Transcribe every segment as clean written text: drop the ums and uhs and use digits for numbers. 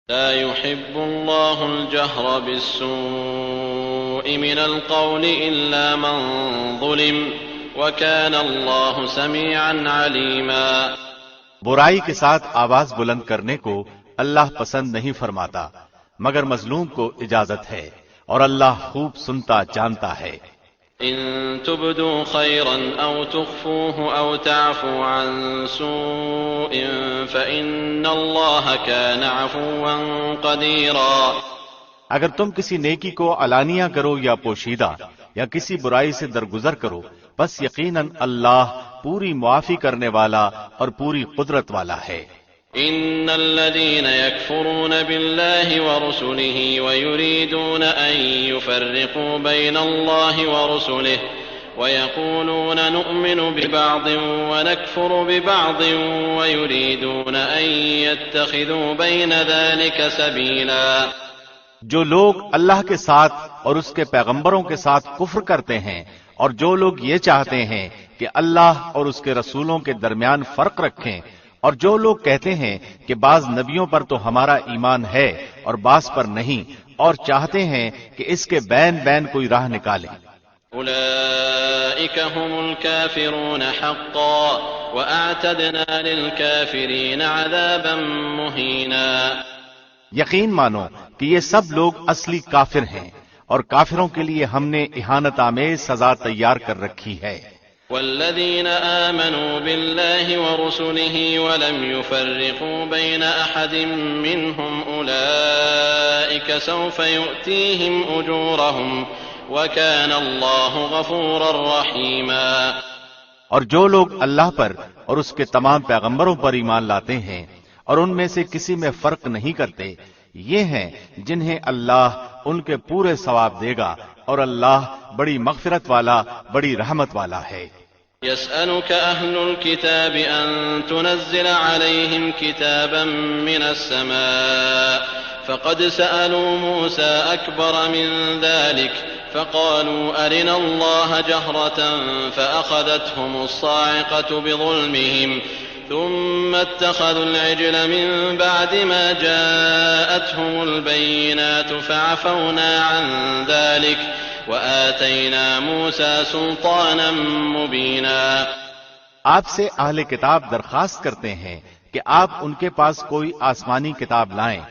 لا يحب الله الجهر بالسوء من القول إلا من ظلم وكان الله سميعا عليما۔ برائی کے ساتھ آواز بلند کرنے کو اللہ پسند نہیں فرماتا مگر مظلوم کو اجازت ہے، اور اللہ خوب سنتا جانتا ہے۔ إن تبدوا خيرا أو تخفوه أو تعفوا عن سوء فإن الله كان عفوا قديرا۔ اگر تم کسی نیکی کو علانیہ کرو یا پوشیدہ یا کسی برائی سے درگزر کرو، بس یقیناً اللہ پوری معافی کرنے والا اور پوری قدرت والا ہے۔ إن الذين يكفرون بالله ورسله ويريدون أن يفرقوا بين الله ورسله ويقولون نؤمن ببعض ونكفر ببعض ويريدون أن يتخذوا بين ذلك سبيلا۔ جو لوگ اللہ کے ساتھ اور اس کے پیغمبروں کے ساتھ کفر کرتے ہیں اور جو لوگ یہ چاہتے ہیں کہ اللہ اور اس کے رسولوں کے درمیان فرق رکھیں، اور جو لوگ کہتے ہیں کہ بعض نبیوں پر تو ہمارا ایمان ہے اور بعض پر نہیں، اور چاہتے ہیں کہ اس کے بین کوئی راہ نکالیں، أولئك هم الكافرون حقا وأعتدنا للكافرين عذابا مهينا۔ یقین مانو کہ یہ سب لوگ اصلی کافر ہیں، اور کافروں کے لیے ہم نے اہانت آمیز سزا تیار کر رکھی ہے۔ والذين آمنوا بالله ورسله ولم يفرقوا بين أحد منهم أولئك سوف يؤتيهم أجورهم وكان الله غفورا رحيما۔ اور جو لوگ اللہ پر اور اس کے تمام پیغمبروں پر ایمان لاتے ہیں اور ان میں سے کسی میں فرق نہیں کرتے، یہ ہیں جنہیں اللہ ان کے پورے ثواب دے گا، اور اللہ بڑی مغفرت والا، بڑی رحمت والا ہے۔ يسألك أهل الكتاب أن تنزل عليهم كتابا من السماء فقد سألوا موسى أكبر من ذلك فقالوا أرنا الله جهرة فأخذتهم الصاعقة بظلمهم ثم اتخذوا العجل من بعد ما جاءتهم البينات فعفونا عن ذلك وآتينا موسى سلطانا مبينا۔ آپ سے اہل کتاب درخواست کرتے ہیں کہ آپ ان کے پاس کوئی آسمانی کتاب لائیں۔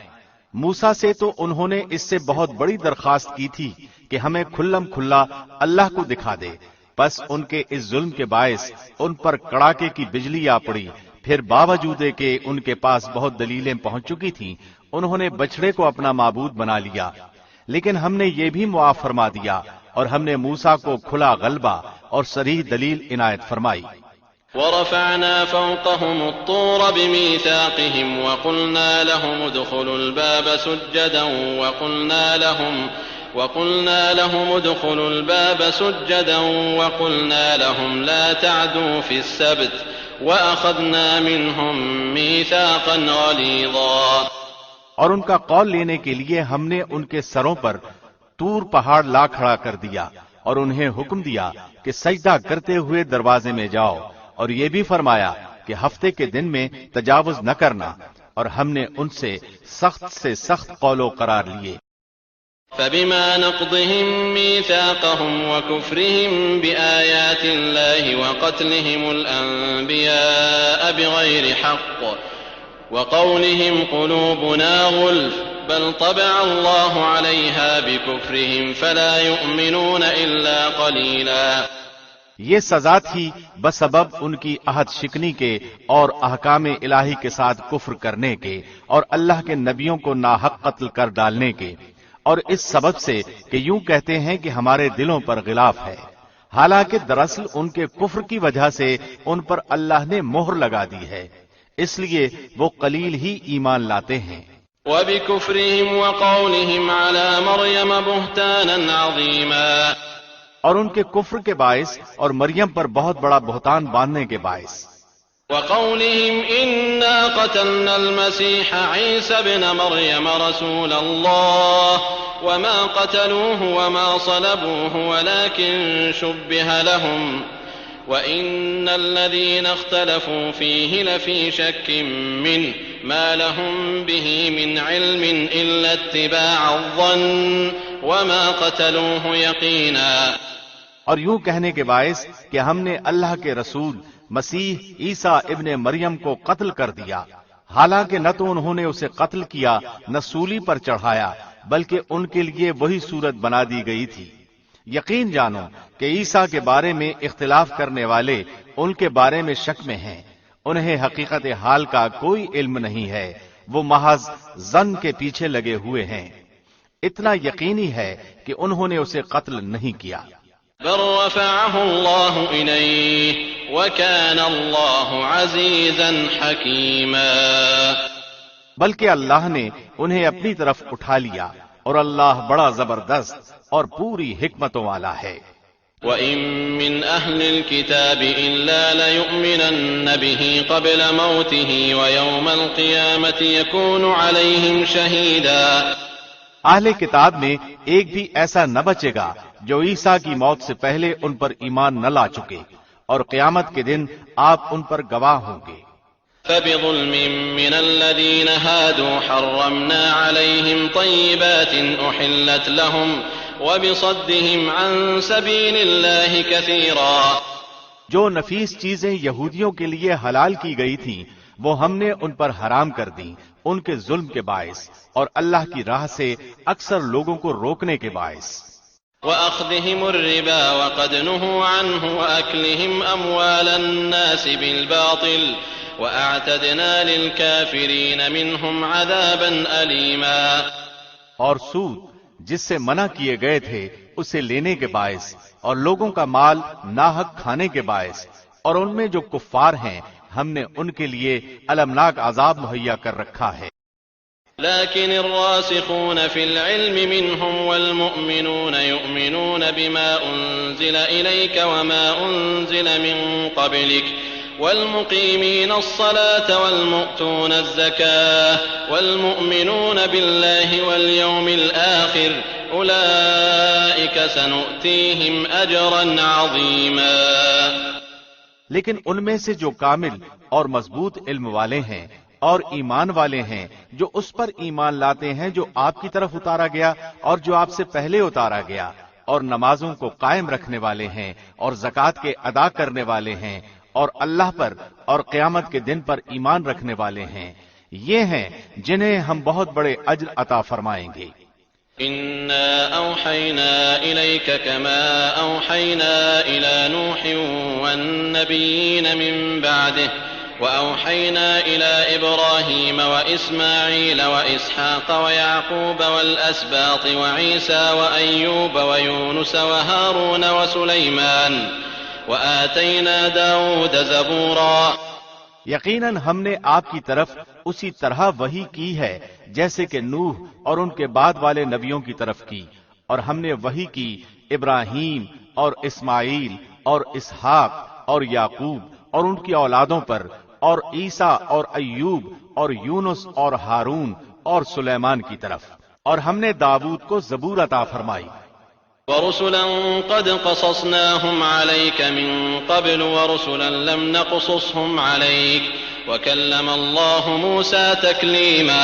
موسیٰ سے تو انہوں نے اس سے بہت بڑی درخواست کی تھی کہ ہمیں کھلم کھلا اللہ کو دکھا دے، بس ان کے اس ظلم کے باعث ان پر کڑاکے کی بجلی آ پڑی، پھر باوجود کہ ان کے پاس بہت دلیلیں پہنچ چکی تھیں انہوں نے بچڑے کو اپنا معبود بنا لیا، لیکن ہم نے یہ بھی معاف فرما دیا، اور ہم نے موسیٰ کو کھلا غلبہ اور صریح دلیل عنایت فرمائی۔ ورفعنا فوقهم الطور بميثاقهم وقلنا لهم ادخلوا الباب سجدا وقلنا لهم لا تعدوا في السبت وأخذنا منهم ميثاقا غليظا۔ اور ان کا قول لینے کے لیے ہم نے ان کے سروں پر طور پہاڑ لا کھڑا کر دیا، اور انہیں حکم دیا کہ سجدہ کرتے ہوئے دروازے میں جاؤ، اور یہ بھی فرمایا کہ ہفتے کے دن میں تجاوز نہ کرنا، اور ہم نے ان سے سخت قول و قرار لیے۔ فبما نقضهم ميثاقهم وكفرهم بآيات الله وقتلهم الأنبياء بغير حق وقولهم قلوبنا غلف بل طبع الله عليها بكفرهم فلا يؤمنون إلا قليلا۔ یہ سزا تھی بسبب ان کی عہد شکنی کے اور احکام الہی کے ساتھ کفر کرنے کے اور اللہ کے نبیوں کو ناحق قتل کر ڈالنے کے، اور اس سبب سے کہ یوں کہتے ہیں کہ ہمارے دلوں پر غلاف ہے، حالانکہ دراصل ان کے کفر کی وجہ سے ان پر اللہ نے مہر لگا دی ہے، اس لیے وہ قلیل ہی ایمان لاتے ہیں۔ وَبِكُفْرِهِمْ وَقَوْلِهِمْ عَلَى مَرْيَمَ بُهْتَانًا عَظِيمًا، اور ان کے کفر کے باعث اور مریم پر بہت بڑا بہتان باندھنے کے باعث۔ وقولهم إنا قتلنا المسيح عيسى ابن مريم رسول الله وما قتلوه وما صلبوه ولكن شبه لهم وإن الذين اختلفوا فيه لفي شك منه ما لهم به من علم إلا اتباع الظن وما قتلوه يقينا۔ اور یوں کہنے کے باعث کہ ہم نے اللہ کے رسول مسیح عیسیٰ ابن مریم کو قتل کر دیا، حالانکہ نہ تو انہوں نے اسے قتل کیا نہ سولی پر چڑھایا، بلکہ ان کے لیے وہی صورت بنا دی گئی تھی۔ یقین جانو کہ عیسیٰ کے بارے میں اختلاف کرنے والے ان کے بارے میں شک میں ہیں، انہیں حقیقت حال کا کوئی علم نہیں ہے، وہ محض ظن کے پیچھے لگے ہوئے ہیں۔ اتنا یقینی ہے کہ انہوں نے اسے قتل نہیں کیا۔ بل رفعه الله إليه وكان الله عزيزا حكيما۔ بلکہ اللہ نے انہیں اپنی طرف اٹھا لیا اور اللہ بڑا زبردست اور پوری حکمتوں والا ہے۔ وَإِن مِّنْ أَهْلِ الْكِتَابِ إِلَّا لَيُؤْمِنَنَّ بِهِ قَبْلَ مَوْتِهِ وَيَوْمَ الْقِيَامَةِ يَكُونُ عَلَيْهِمْ شَهِيدًا۔ اہل کتاب میں ایک بھی ایسا نہ بچے گا جو عیسیٰ کی موت سے پہلے ان پر ایمان نہ لا چکے، اور قیامت کے دن آپ ان پر گواہ ہوں گے۔ فَبِظُلْمٍ مِّنَ الَّذِينَ هَادُوا حَرَّمْنَا عَلَيْهِمْ طَيِّبَاتٍ أُحِلَّتْ لَهُمْ وَبِصَدِّهِمْ عَن سَبِيلِ اللَّهِ كَثِيرًا۔ جو نفیس چیزیں یہودیوں کے لیے حلال کی گئی تھیں وہ ہم نے ان پر حرام کر دیں ان کے ظلم کے باعث، اور اللہ کی راہ سے اکثر لوگوں کو روکنے کے باعث۔ وَأَخْذِهِمُ الرِّبَا وَقَدْ نُهُوا عَنْهُ وَأَكْلِهِمْ أَمْوَالَ النَّاسِ بِالْبَاطِلِ وَأَعْتَدْنَا لِلْكَافِرِينَ مِنْهُمْ عَذَابًا أَلِيمًا۔ اور سود جس سے منع کیے گئے تھے اسے لینے کے باعث، اور لوگوں کا مال ناحق کھانے کے باعث، اور ان میں جو کفار ہیں ہم نے ان کے لیے المناک عذاب مہیا کر رکھا ہے۔ لكن الراسخون في العلم منهم والمؤمنون يؤمنون بما أنزل إليك وما أنزل من قبلك والمقيمين الصلاة والمؤتون الزكاة والمؤمنون بالله واليوم الآخر أولئك سنؤتيهم أجرا عظيما۔ لیکن ان میں سے جو کامل اور مضبوط علم والے ہیں اور ایمان والے ہیں، جو اس پر ایمان لاتے ہیں جو آپ کی طرف اتارا گیا اور جو آپ سے پہلے اتارا گیا، اور نمازوں کو قائم رکھنے والے ہیں اور زکوٰۃ کے ادا کرنے والے ہیں، اور اللہ پر اور قیامت کے دن پر ایمان رکھنے والے ہیں، یہ ہیں جنہیں ہم بہت بڑے اجر عطا فرمائیں گے۔ إنا أوحينا إليك كما أوحينا إلى نوح والنبيين من بعده وأوحينا إلى إبراهيم وإسماعيل وإسحاق ويعقوب والأسباط وعيسى وأيوب ويونس وهارون وسليمان وآتينا داود زبورا۔ یقیناً ہم نے آپ کی طرف اسی طرح وحی کی ہے جیسے کہ نوح اور ان کے بعد والے نبیوں کی طرف کی، اور ہم نے وحی کی ابراہیم اور اسماعیل اور اسحاق اور یعقوب اور ان کی اولادوں پر، اور عیسیٰ اور ایوب اور یونس اور ہارون اور سلیمان کی طرف، اور ہم نے داؤد کو زبور عطا فرمائی۔ ورسلا قد قصصناهم عليك من قبل ورسلا لم نقصصهم عليك وكلم الله موسى تكليما۔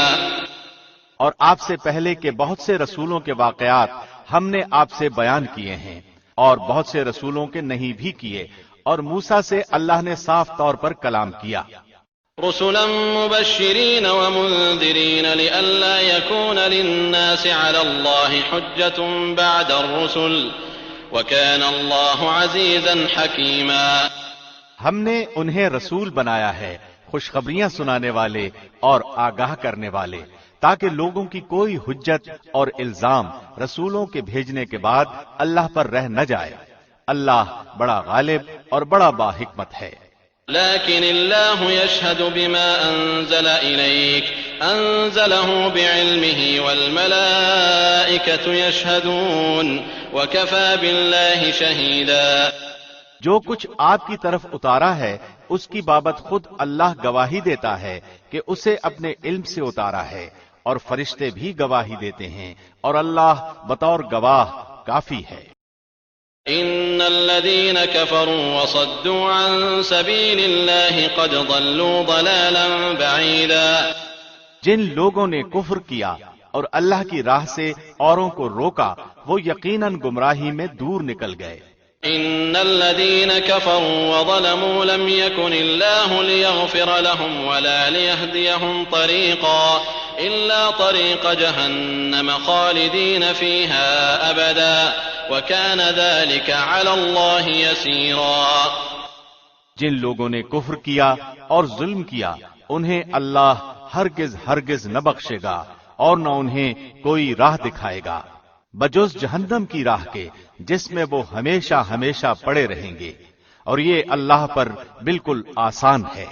اور آپ سے پہلے کے بہت سے رسولوں کے واقعات ہم نے آپ سے بیان کیے ہیں، اور بہت سے رسولوں کے نہیں بھی کیے، اور موسیٰ سے اللہ نے صاف طور پر کلام کیا۔ رسلا مبشرين ومنذرين لئلا يكون للناس على الله حجة بعد الرسل وكان الله عزيزا حكيما۔ ہم نے انہیں رسول بنایا ہے، خوشخبریاں سنانے والے اور آگاہ کرنے والے، تاکہ لوگوں کی کوئی حجت اور الزام رسولوں کے بھیجنے کے بعد اللہ پر رہ نہ جائے۔ اللہ بڑا غالب اور بڑا باحکمت ہے۔ لكن الله يشهد بما أنزل إليك أنزله بعلمه والملائكة يشهدون وكفى بالله شهيدا۔ جو کچھ آپ کی طرف اتارا ہے اس کی بابت خود اللہ گواہی دیتا ہے کہ اسے اپنے علم سے اتارا ہے، اور فرشتے بھی گواہی دیتے ہیں، اور اللہ بطور گواہ کافی ہے۔ إن الذين كفروا وصدوا عن سبيل الله قد ضلوا ضلالا بعيدا۔ جن لوگوں نے کفر کیا اور اللہ کی راہ سے اوروں کو روکا وہ یقیناً گمراہی میں دور نکل گئے۔ إن الذين كفروا وظلموا لم يكن الله ليغفر لهم ولا ليهديهم طريقا إلا طريق جهنم خالدين فيها أبدا وكان ذلك على الله يسيرا۔ جن لوگوں نے کفر کیا اور ظلم کیا انہیں اللہ ہرگز ہرگز نہ بخشے گا اور نہ انہیں کوئی راہ دکھائے گا بجز جہنم کی راہ کے جس میں وہ ہمیشہ ہمیشہ پڑے رہیں گے، اور یہ اللہ پر بالکل آسان ہے۔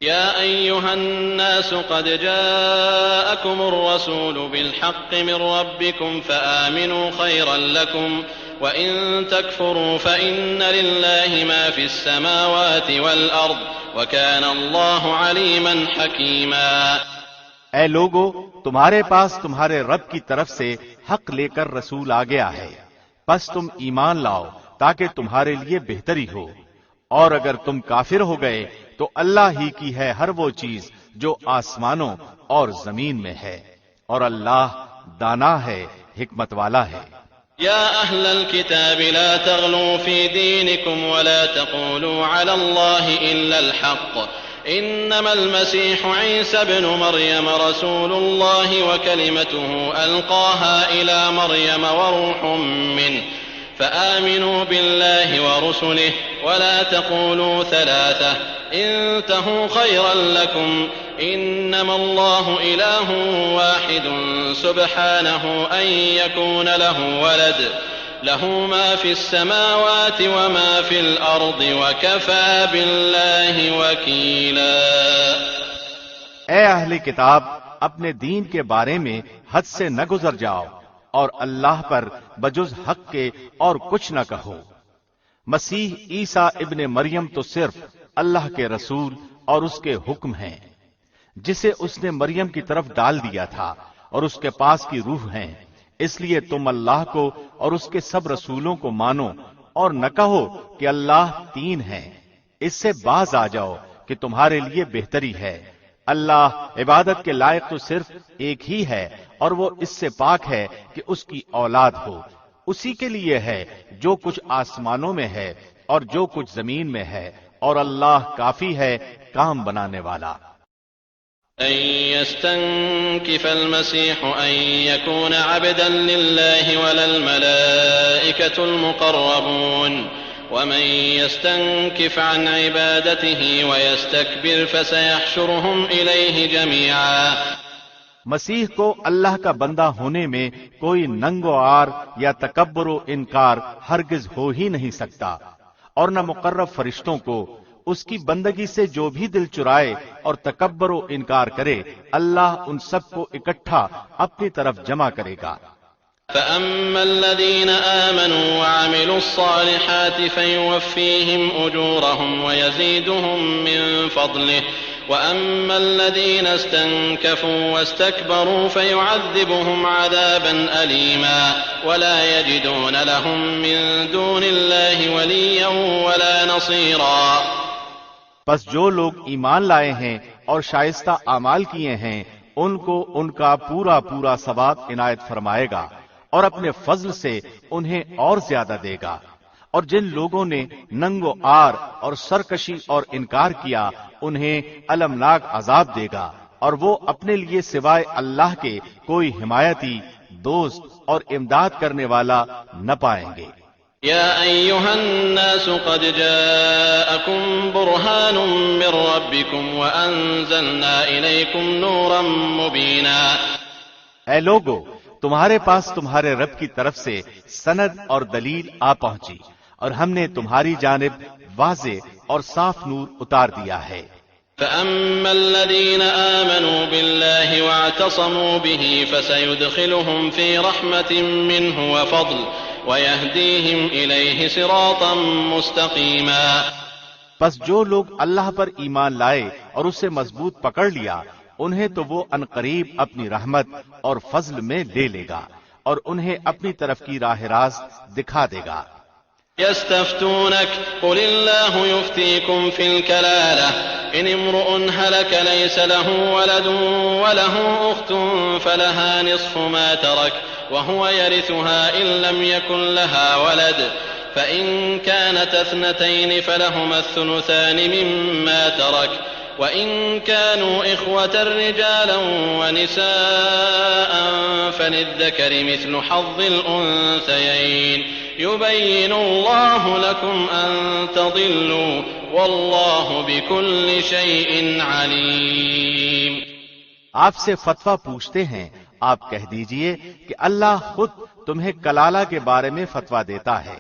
يا أيها الناس قد جاءكم الرسول بالحق من ربكم فآمنوا خيرا لكم وإن تكفروا فإن لله ما في السماوات والأرض وكان الله عليما حكيما۔ اے لوگو، تمہارے پاس تمہارے رب کی طرف سے حق لے کر رسول آ گیا ہے، پس تم ایمان لاؤ تاکہ تمہارے لیے بہتری ہو، اور اگر تم کافر ہو گئے تو اللہ ہی کی ہے ہر وہ چیز جو آسمانوں اور زمین میں ہے، اور اللہ دانا ہے، حکمت والا ہے۔ يا أهل الكتاب لا تغلوا في دينكم ولا تقولوا على الله إلا الحق إنما المسيح عيسى ابن مريم رسول الله وكلمته ألقاها إلى مريم وروح منه فآمنوا بالله ورسله ولا تقولوا ثلاثة انتهوا خيرا لكم إنما الله إله واحد سبحانه أن يكون له ولد له ما في السماوات وما في الأرض وكفى بالله وكيلا۔ اے اہل کتاب، اپنے دین کے بارے میں حد سے نہ گزر جاؤ اور اللہ پر بجز حق کے اور کچھ نہ کہو۔ مسیح عیسیٰ ابن مریم تو صرف اللہ کے رسول اور اس کے حکم ہیں، جسے اس نے مریم کی طرف ڈال دیا تھا، اور اس کے پاس کی روح ہیں، اس لیے تم اللہ کو اور اس کے سب رسولوں کو مانو اور نہ کہو کہ اللہ تین ہیں۔ اس سے باز آ جاؤ کہ تمہارے لیے بہتری ہے۔ اللہ عبادت کے لائق تو صرف ایک ہی ہے، اور وہ اس سے پاک ہے کہ اس کی اولاد ہو۔ اسی کے لیے ہے جو کچھ آسمانوں میں ہے اور جو کچھ زمین میں ہے، اور اللہ کافی ہے کام بنانے والا۔ أن يستنكف المسيح أن يكون عبدا لله ولا الملائكة المقربون ومن يستنكف عن عبادته ويستكبر فسيحشرهم إليه جميعا۔ مسیح کو اللہ کا بندہ ہونے میں کوئی ننگ و عار یا تکبر و انکار ہرگز ہو ہی نہیں سکتا، اور نہ مقرب فرشتوں کو۔ اس کی بندگی سے جو بھی دل چرائے اور تکبر و انکار کرے، اللہ ان سب کو اکٹھا اپنی طرف جمع کرے گا۔ فأما الذين آمنوا وعملوا الصالحات فيوفيهم أجورهم ويزيدهم من فضله وأما الذين استنكفوا واستكبروا فيعذبهم عذابا أليما ولا يجدون لهم من دون الله وليا ولا نصيرا۔ پس جو لوگ ایمان لائے ہیں اور شائستہ اعمال کیے ہیں ان کو ان کا پورا پورا ثواب عنایت فرمائے گا، اور اپنے فضل سے انہیں اور زیادہ دے گا۔ اور جن لوگوں نے ننگ و عار اور سرکشی اور انکار کیا انہیں المناک عذاب دے گا، اور وہ اپنے لیے سوائے اللہ کے کوئی حمایتی، دوست اور امداد کرنے والا نہ پائیں گے۔ يا أيها الناس قد جاءكم برهان من ربكم وأنزلنا إليكم نورا مبينا۔ اے لوگو، تمہارے پاس تمہارے رب کی طرف سے سند اور دلیل آ پہنچی، اور ہم نے تمہاری جانب واضح اور صاف نور اتار دیا ہے۔ فأما الذين آمنوا بالله واعتصموا به فسيدخلهم في رحمة منه وفضل ويهديهم إليه صراطا مستقيما۔ پس جو لوگ اللہ پر ایمان لائے اور اسے مضبوط پکڑ لیا، انہیں تو وہ عنقریب اپنی رحمت اور فضل میں لے لے گا، اور انہیں اپنی طرف کی راہ راست دکھا دے گا۔ يستفتونك قل الله يفتيكم في الكلالة إن امرؤ هلك ليس له ولد وله أخت فلها نصف ما ترك وهو يرثها إن لم يكن لها ولد فإن كانت اثنتين فلهما الثلثان مما ترك وإن كانوا إخوة رجالا ونساء فللذكر مثل حظ الأنثيين يبين الله لكم أن تضلوا والله بكل شيء عليم. آپ سے فتویٰ پوچھتے ہیں، آپ کہہ دیجئے کہ اللہ خود تمہیں کلالہ کے بارے میں فتویٰ دیتا ہے.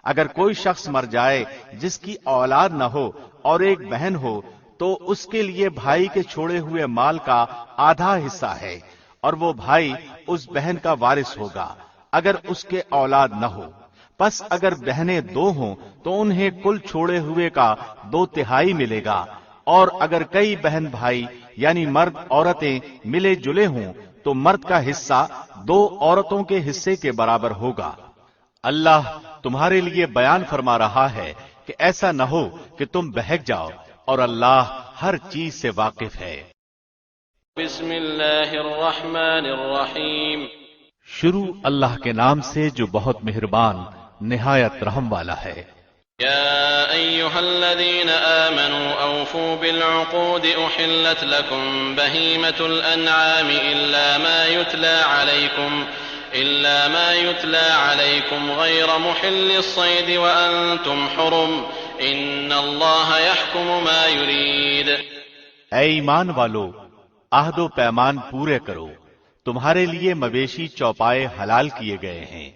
اگر کوئی شخص مر جائے جس کی اولاد نہ ہو اور ایک بہن ہو تو اس کے لیے بھائی کے چھوڑے ہوئے مال کا آدھا حصہ ہے اور وہ بھائی اس بہن کا وارث ہوگا اگر اس کے اولاد نہ ہو. پس اگر بہنیں دو ہوں تو انہیں کل چھوڑے ہوئے کا 2/3 ملے گا، اور اگر کئی بہن بھائی یعنی مرد عورتیں ملے جلے ہوں تو مرد کا حصہ 2 عورتوں کے حصے کے برابر ہوگا. اللہ تمہارے لیے بیان فرما رہا ہے کہ ایسا نہ ہو کہ تم بہک جاؤ، اور اللہ ہر چیز سے واقف ہے. بسم اللہ الرحمن الرحیم. شروع اللہ کے نام سے جو بہت مہربان نہایت رحم والا ہے. يا أيها الذين آمنوا أوفوا بالعقود أحلت لكم بهيمة الأنعام إلا ما يتلى عليكم غير محل الصيد وأنتم حرم إن الله يحكم ما يريد. اے ایمان والو، عہد و پیمان پورے کرو. تمہارے لیے مویشی چوپائے حلال کیے گئے ہیں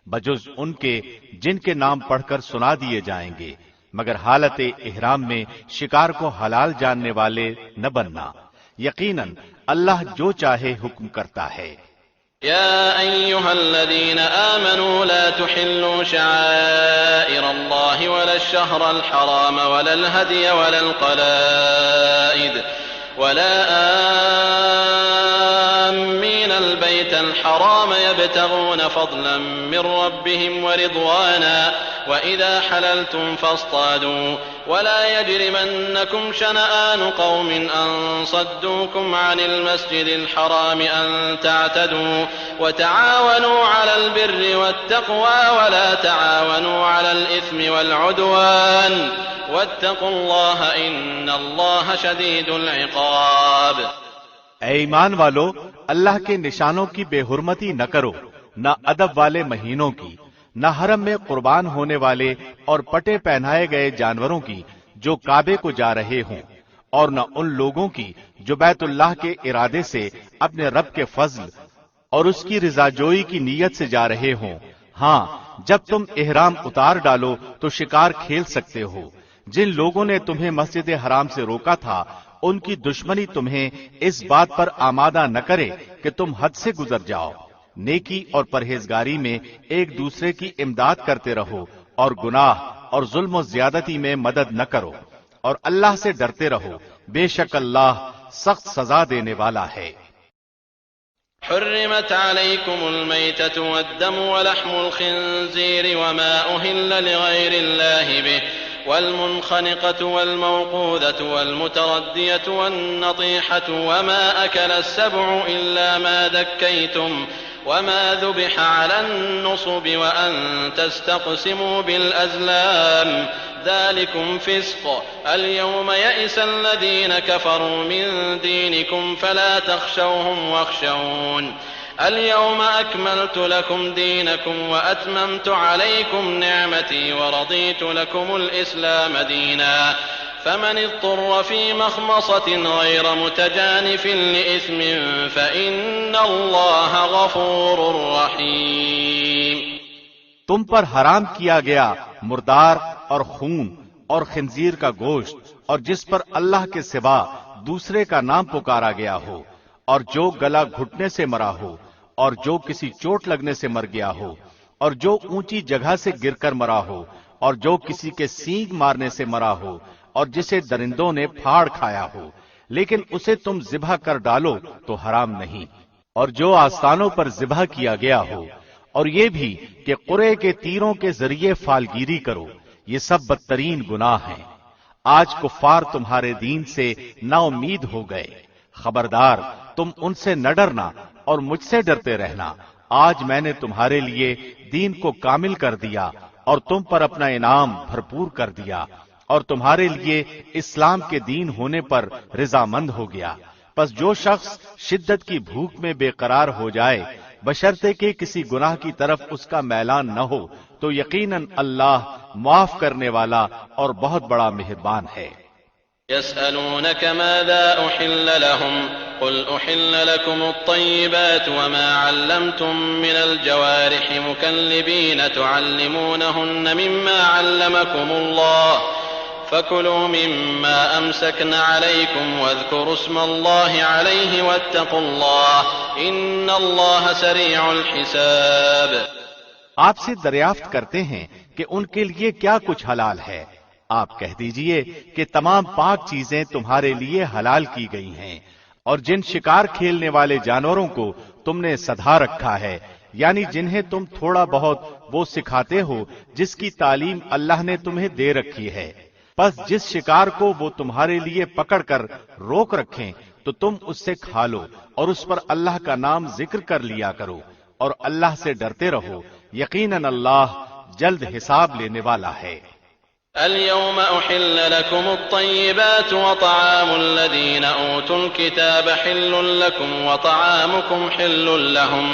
بجز ان کے جن کے نام پڑھ کر سنا دیے جائیں گے، مگر حالت احرام میں شکار کو حلال جاننے والے نہ بننا. یقیناً اللہ جو چاہے حکم کرتا ہے. يا أيها الذين آمنوا لا تحلوا شعائر الله ولا الشهر الحرام ولا الهدي ولا القلائد ولا آمين البيت الحرام يبتغون فضلا من ربهم ورضوانا وإذا حللتم فاصطادوا ولا يجرمنكم شنآن قوم أن صدوكم عن المسجد الحرام أن تعتدوا وتعاونوا على البر والتقوى ولا تعاونوا على الإثم والعدوان واتقوا الله إن الله شديد العقاب. اے ایمان والو، اللہ کے نشانوں کی بے حرمتی نہ کرو، نہ ادب والے مہینوں کی، نہ حرم میں قربان ہونے والے اور پٹے پہنائے گئے جانوروں کی جو کعبے کو جا رہے ہوں، اور نہ ان لوگوں کی جو بیت اللہ کے ارادے سے اپنے رب کے فضل اور اس کی رضا جوئی کی نیت سے جا رہے ہوں. ہاں، جب تم احرام اتار ڈالو تو شکار کھیل سکتے ہو. جن لوگوں نے تمہیں مسجد حرام سے روکا تھا ان کی دشمنی تمہیں اس بات پر آمادہ نہ کرے کہ تم حد سے گزر جاؤ. نیکی اور پرہیزگاری میں ایک دوسرے کی امداد کرتے رہو اور گناہ اور ظلم و زیادتی میں مدد نہ کرو، اور اللہ سے ڈرتے رہو، بے شک اللہ سخت سزا دینے والا ہے. حرمت عليكم الميتة والدم ولحم الخنزير وما أهل لغير الله به والمنخنقة والموقوذة والمتردية والنطيحة وما أكل السبع إلا ما ذكيتم وما ذبح على النصب وأن تستقسموا بالأزلام ذلكم فسق. اليوم يئس الذين كفروا من دينكم فلا تخشوهم واخشون. اليوم أكملت لكم دينكم وأتممت عليكم نعمتي ورضيت لكم الإسلام دينا فمن اضطر في مخمصة غير متجانف لإثم فإن الله غفور رحيم. تم پر حرام کیا گیا مردار اور خون اور خنزیر کا گوشت اور جس پر اللہ کے سوا دوسرے کا نام پکارا گیا ہو، اور جو گلا گھٹنے سے مرا ہو، اور جو کسی چوٹ لگنے سے مر گیا ہو، اور جو اونچی جگہ سے گر کر مرا ہو، اور جو کسی کے سینگ مارنے سے مرا ہو، اور جسے درندوں نے پھاڑ کھایا ہو، لیکن اسے تم ذبح کر ڈالو تو حرام نہیں. اور جو آستانوں پر ذبح کیا گیا ہو اور یہ بھی کہ قرے کے تیروں کے ذریعے فالگیری کرو، یہ سب بدترین گناہ ہیں۔ آج کفار تمہارے دین سے نا امید ہو گئے، خبردار تم ان سے نہ ڈرنا اور مجھ سے ڈرتے رہنا۔ آج میں نے تمہارے لیے دین کو کامل کر دیا اور تم پر اپنا انعام بھرپور کر دیا، اور تمہارے لیے اسلام کے دین ہونے پر رضامند ہو گیا۔ پس جو شخص شدت کی بھوک میں بے قرار ہو جائے بشرطے کہ کسی گناہ کی طرف اس کا میلان نہ ہو تو یقیناً اللہ معاف کرنے والا اور بہت بڑا مہربان ہے۔ يسألونك ماذا أحل لهم قل أحل لكم الطيبات وما علمتم من الجوارح مكلبين تعلمونهن مما علمكم الله فكلوا مما أمسكن عليكم واذكروا اسم الله عليه واتقوا الله إن الله سريع الحساب۔ آپ سے دریافت کرتے ہیں کہ ان کے لیے کیا کچھ حلال ہے۔ آپ کہہ دیجئے کہ تمام پاک چیزیں تمہارے لیے حلال کی گئی ہیں، اور جن شکار کھیلنے والے جانوروں کو تم نے سدھا رکھا ہے، یعنی جنہیں تم تھوڑا بہت وہ سکھاتے ہو جس کی تعلیم اللہ نے تمہیں دے رکھی ہے، پس جس شکار کو وہ تمہارے لیے پکڑ کر روک رکھیں تو تم اس سے کھا لو اور اس پر اللہ کا نام ذکر کر لیا کرو اور اللہ سے ڈرتے رہو، یقیناً اللہ جلد حساب لینے والا ہے۔ اليوم أحل لكم الطيبات وطعام الذين أوتوا الكتاب حل لكم وطعامكم حل لهم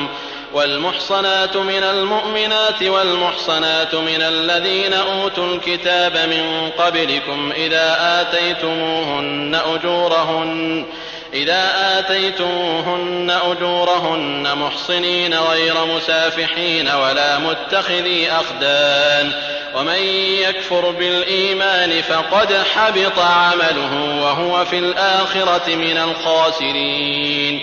والمحصنات من المؤمنات والمحصنات من الذين أوتوا الكتاب من قبلكم إذا آتيتموهن أجورهن محصنين غير مسافحين ولا متخذي أخدان ومن يكفر بالإيمان فقد حبط عمله وهو في الآخرة من الخاسرين۔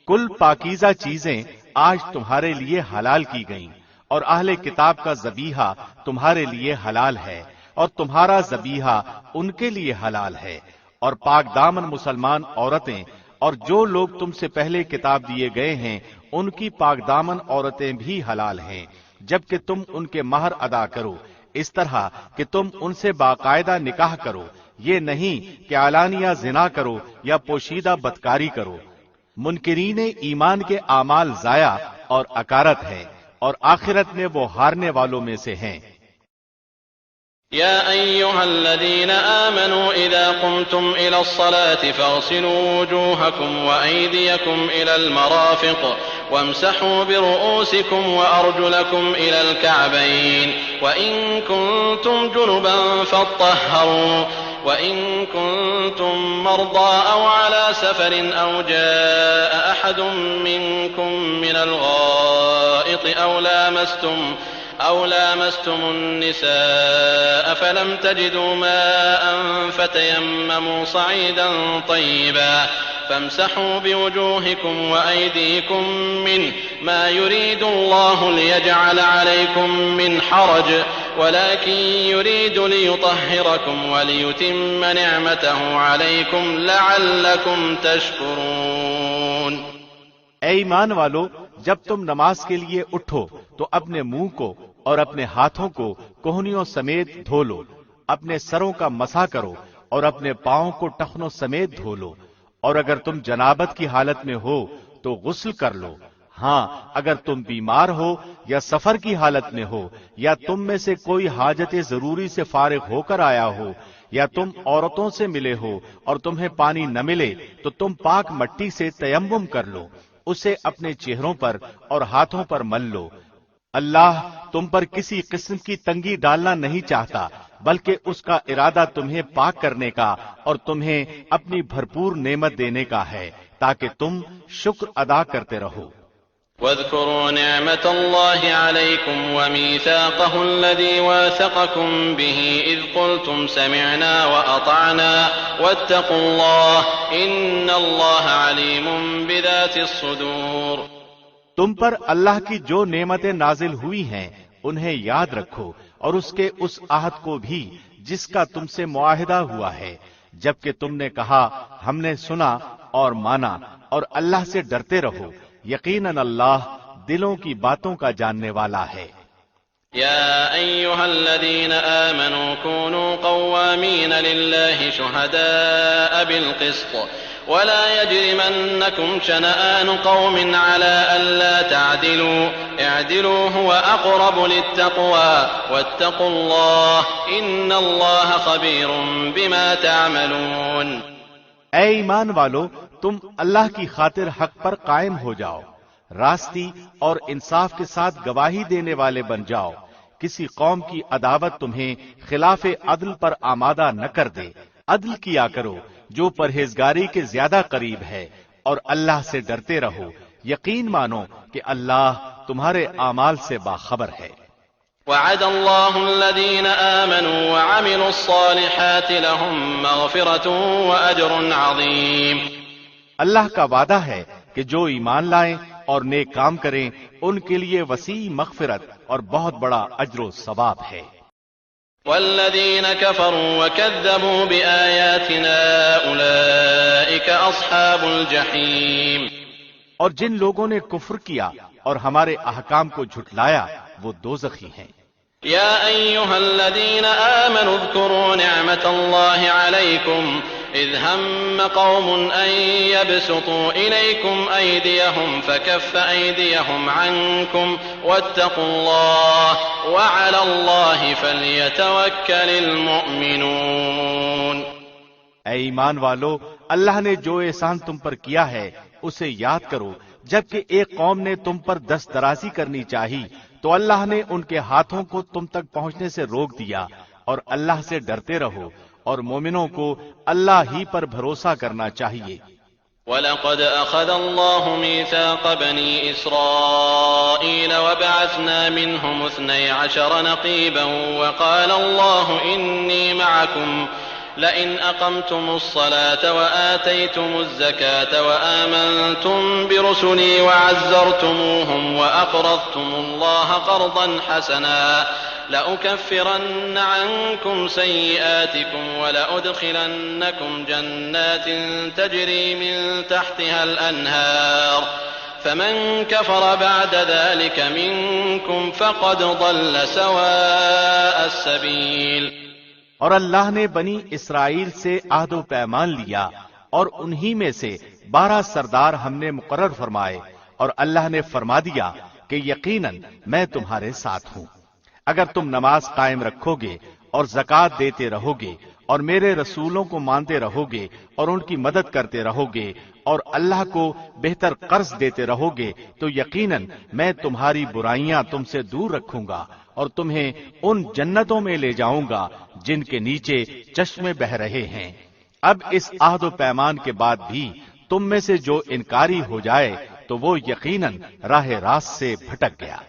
کل پاکیزہ چیزیں آج تمہارے لیے حلال کی گئیں، اور اہل کتاب کا ذبیحہ تمہارے لیے حلال ہے اور تمہارا ذبیحہ ان کے لیے حلال ہے، اور پاک دامن مسلمان عورتیں اور جو لوگ تم سے پہلے کتاب دیے گئے ہیں ان کی پاک دامن عورتیں بھی حلال ہیں، جبکہ تم ان کے مہر ادا کرو، اس طرح کہ تم ان سے باقاعدہ نکاح کرو، یہ نہیں کہ علانیہ زنا کرو یا پوشیدہ بدکاری کرو۔ منکرین ایمان کے اعمال ضائع اور اکارت ہے، اور آخرت میں وہ ہارنے والوں میں سے ہیں۔ يا أيها الذين آمنوا إذا قمتم إلى الصلاة فاغسلوا وجوهكم وأيديكم إلى المرافق وامسحوا برؤوسكم وأرجلكم إلى الكعبين وإن كنتم جنبا فاطهروا وإن كنتم مرضى أو على سفر أو جاء أحد منكم من الغائط أو لامستم النساء فلم تجدوا ماء فتيمموا صعيدا طيبا فامسحوا بوجوهكم وأيديكم منه ما يريد الله ليجعل عليكم من حرج ولكن يريد ليطهركم وليتم نعمته عليكم لعلكم تشكرون۔ اے ایمان والو، جب تم نماز کے لیے اٹھو تو اپنے منہ کو اور اپنے ہاتھوں کو کوہنیوں سمیت دھو لو، اپنے سروں کا مسح کرو اور اپنے پاؤں کو ٹخنوں سمیت دھو لو، اور اگر تم جنابت کی حالت میں ہو تو غسل کر لو۔ ہاں، اگر تم بیمار ہو یا سفر کی حالت میں ہو یا تم میں سے کوئی حاجت ضروری سے فارغ ہو کر آیا ہو یا تم عورتوں سے ملے ہو اور تمہیں پانی نہ ملے تو تم پاک مٹی سے تیمم کر لو، اسے اپنے چہروں پر اور ہاتھوں پر مل لو۔ اللہ تم پر کسی قسم کی تنگی ڈالنا نہیں چاہتا، بلکہ اس کا ارادہ تمہیں پاک کرنے کا اور تمہیں اپنی بھرپور نعمت دینے کا ہے تاکہ تم شکر ادا کرتے رہو۔ واذكروا نعمة الله عليكم وميثاقه الذي واثقكم به إذ قلتم سمعنا وأطعنا واتقوا الله إن الله عليم بذات الصدور۔ تم پر اللہ کی جو نعمتیں نازل ہوئی ہیں انہیں یاد رکھو، اور اس کے اس عہد کو بھی جس کا تم سے معاہدہ ہوا ہے، جبکہ تم نے کہا ہم نے سنا اور مانا، اور اللہ سے ڈرتے رہو، یقیناً اللہ دلوں کی باتوں کا جاننے والا ہے۔ يا أيها الذين آمنوا كونوا قوامين لله شهداء بالقسط ولا يجرمنكم شنآن قوم على ألا تعدلوا اعدلوا هو أقرب للتقوى واتقوا الله إن الله خبير بما تعملون۔ اے ایمان والو، تم اللہ کی خاطر حق پر قائم ہو جاؤ، راستی اور انصاف کے ساتھ گواہی دینے والے بن جاؤ۔ کسی قوم کی عداوت تمہیں خلاف عدل پر آمادہ نہ کر دے۔ عدل کیا کرو جو پرہیزگاری کے زیادہ قریب ہے، اور اللہ سے ڈرتے رہو۔ یقین مانو کہ اللہ تمہارے اعمال سے باخبر ہے۔ وعد الله الذين آمنوا وعملوا الصالحات لهم مغفرة وأجر عظيم۔ اللہ کا وعدہ ہے کہ جو ایمان لائیں اور نیک کام کریں ان کے لیے وسیع مغفرت اور بہت بڑا اجر و ثواب ہے۔ والذين كفروا وكذبوا بآياتنا أولئك أصحاب الجحيم۔ اور جن لوگوں نے کفر کیا اور ہمارے احکام کو جھٹلایا وہ دوزخی ہیں۔ يا أيها الذين آمنوا اذكروا نعمة الله عليكم إذ هم قوم أن يبسطوا إليكم أيديهم فكف أيديهم عنكم واتقوا الله وعلى الله فليتوكل المؤمنون۔ اے ایمان والو، اللہ نے جو احسان تم پر کیا ہے اسے یاد کرو۔ جبکہ ایک قوم نے تم پر دست درازی کرنی چاہی تو اللہ نے ان کے ہاتھوں کو تم تک پہنچنے سے روک دیا، اور اللہ سے ڈرتے رہو، اور مومنوں کو اللہ ہی پر بھروسہ کرنا چاہیے۔ وَلَقَدْ أَخَذَ اللَّهُ مِيثَاقَ بَنِي إِسْرَائِيلَ وَبَعَثْنَا مِنْهُمُ 12 نَقِيبًا وَقَالَ اللَّهُ إِنِّي مَعَكُمْ لئن أقمتم الصلاة وآتيتم الزكاة وآمنتم برسلي وعزرتموهم وأقرضتم الله قرضا حسنا لأكفرن عنكم سيئاتكم ولأدخلنكم جنات تجري من تحتها الأنهار فمن كفر بعد ذلك منكم فقد ضل سواء السبيل۔ اور اللہ نے بنی اسرائیل سے عہد و پیمان لیا اور انہی میں سے 12 سردار ہم نے مقرر فرمائے، اور اللہ نے فرما دیا کہ یقیناً میں تمہارے ساتھ ہوں اگر تم نماز قائم رکھو گے اور زکوٰۃ دیتے رہو گے اور میرے رسولوں کو مانتے رہو گے اور ان کی مدد کرتے رہو گے اور اللہ کو بہتر قرض دیتے رہو گے تو یقیناً میں تمہاری برائیاں تم سے دور رکھوں گا اور تمہیں ان جنتوں میں لے جاؤں گا جن کے نیچے چشمے بہ رہے ہیں۔ اب اس عہد و پیمان کے بعد بھی تم میں سے جو انکاری ہو جائے تو وہ یقیناً راہ راست سے بھٹک گیا۔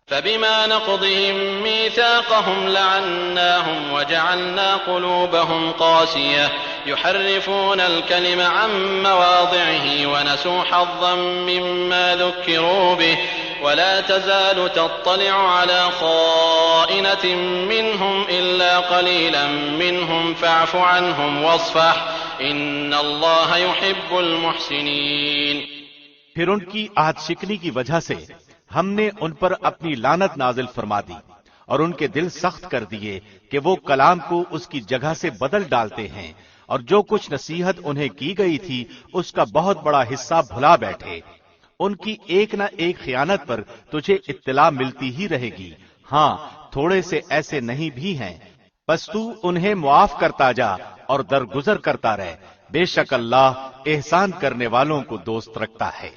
فبما نقضهم ميثاقهم لعناهم وجعلنا قلوبهم قاسية يحرفون الكلم عن مواضعه ونسوا حظا مما ذكروا به ولا تزال تطلع على خائنة منهم إلا قليلا منهم فاعف عنهم واصفح إن الله يحب المحسنين۔ پھر ان کی عہد شکنی کی وجہ سے ہم نے ان پر اپنی لعنت نازل فرما دی اور ان کے دل سخت کر دیے کہ وہ کلام کو اس کی جگہ سے بدل ڈالتے ہیں، اور جو کچھ نصیحت انہیں کی گئی تھی اس کا بہت بڑا حصہ بھلا بیٹھے۔ ان کی ایک نہ ایک خیانت پر تجھے اطلاع ملتی ہی رہے گی، ہاں تھوڑے سے ایسے نہیں بھی ہیں، بس تو انہیں معاف کرتا جا اور درگزر کرتا رہ، بے شک اللہ احسان کرنے والوں کو دوست رکھتا ہے۔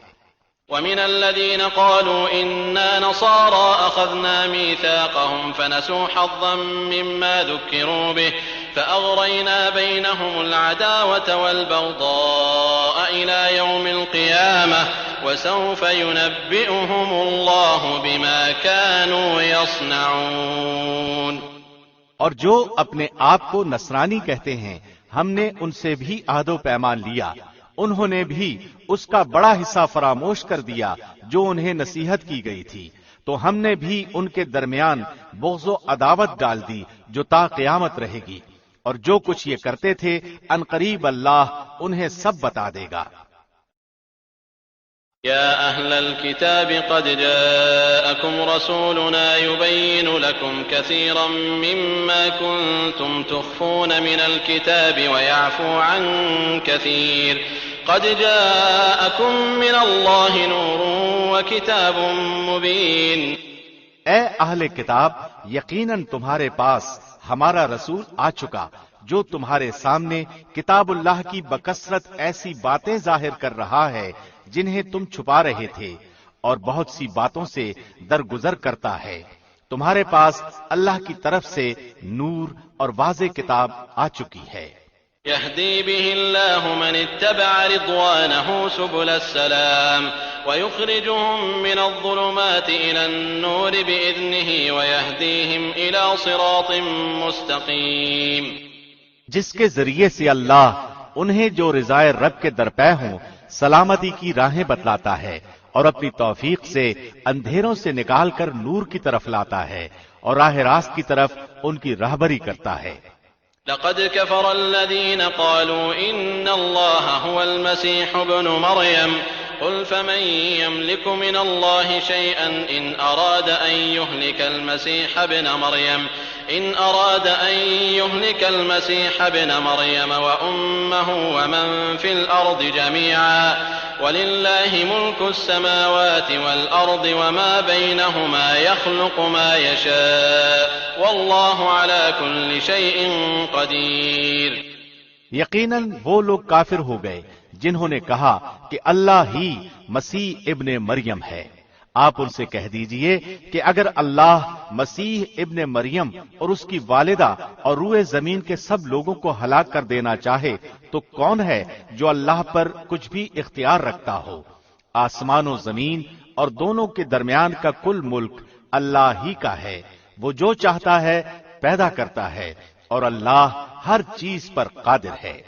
ومن الذين قالوا إنا نصارى أخذنا ميثاقهم فنسوا حظا مما ذكروا به فأغرينا بينهم العداوة والبغضاء إلى يوم القيامة وسوف ينبئهم الله بما كانوا يصنعون۔ اور جو اپنے آپ کو نصرانی کہتے ہیں ہم نے ان سے بھی عہد و پیمان لیا، انہوں نے بھی اس کا بڑا حصہ فراموش کر دیا جو انہیں نصیحت کی گئی تھی، تو ہم نے بھی ان کے درمیان بغض و عداوت ڈال دی جو تا قیامت رہے گی، اور جو کچھ یہ کرتے تھے عنقریب اللہ انہیں سب بتا دے گا۔ يا أهل الكتاب قد جاءكم رسولنا يبين لكم كثيرا مما كنتم تخفون من الكتاب ويعفو عن كثير قد جاءكم من الله نور وكتاب مبين. اے اہل کتاب، یقیناً تمہارے پاس ہمارا رسول آ چکا جو تمہارے سامنے کتاب اللہ کی بکثرت ایسی باتیں ظاہر کر رہا ہے جنہیں تم چھپا رہے تھے، اور بہت سی باتوں سے درگزر کرتا ہے. تمہارے پاس اللہ کی طرف سے نور اور واضح کتاب آ چکی ہے. يهدي به الله من اتبع رضوانه سبل السلام ويخرجهم من الظلمات إلى النور بإذنه ويهديهم إلى صراط مستقيم. جس کے ذریعے سے اللہ انہیں جو رضائے رب کے درپے ہوں سلامتی کی راہیں بتلاتا ہے اور اپنی توفیق سے اندھیروں سے نکال کر نور کی طرف لاتا ہے اور راہ راست کی طرف ان کی راہبری کرتا ہے. لقد كفر الذين قالوا إن الله هو المسيح ابن مريم قل فمن يملك من الله شيئا إن أراد أن يهلك المسيح ابن مريم وأمه ومن في الأرض جميعا ولله ملك السماوات والأرض وما بينهما يخلق ما يشاء والله على كل شيء قدير. یقیناً وہ لوگ کافر ہو گئے جنہوں نے کہا کہ اللہ ہی مسیح ابن مریم ہے. آپ ان سے کہہ دیجئے کہ اگر اللہ مسیح ابن مریم اور اس کی والدہ اور روئے زمین کے سب لوگوں کو ہلاک کر دینا چاہے تو کون ہے جو اللہ پر کچھ بھی اختیار رکھتا ہو؟ آسمان و زمین اور دونوں کے درمیان کا کل ملک اللہ ہی کا ہے. وہ جو چاہتا ہے پیدا کرتا ہے اور اللہ ہر چیز پر قادر ہے.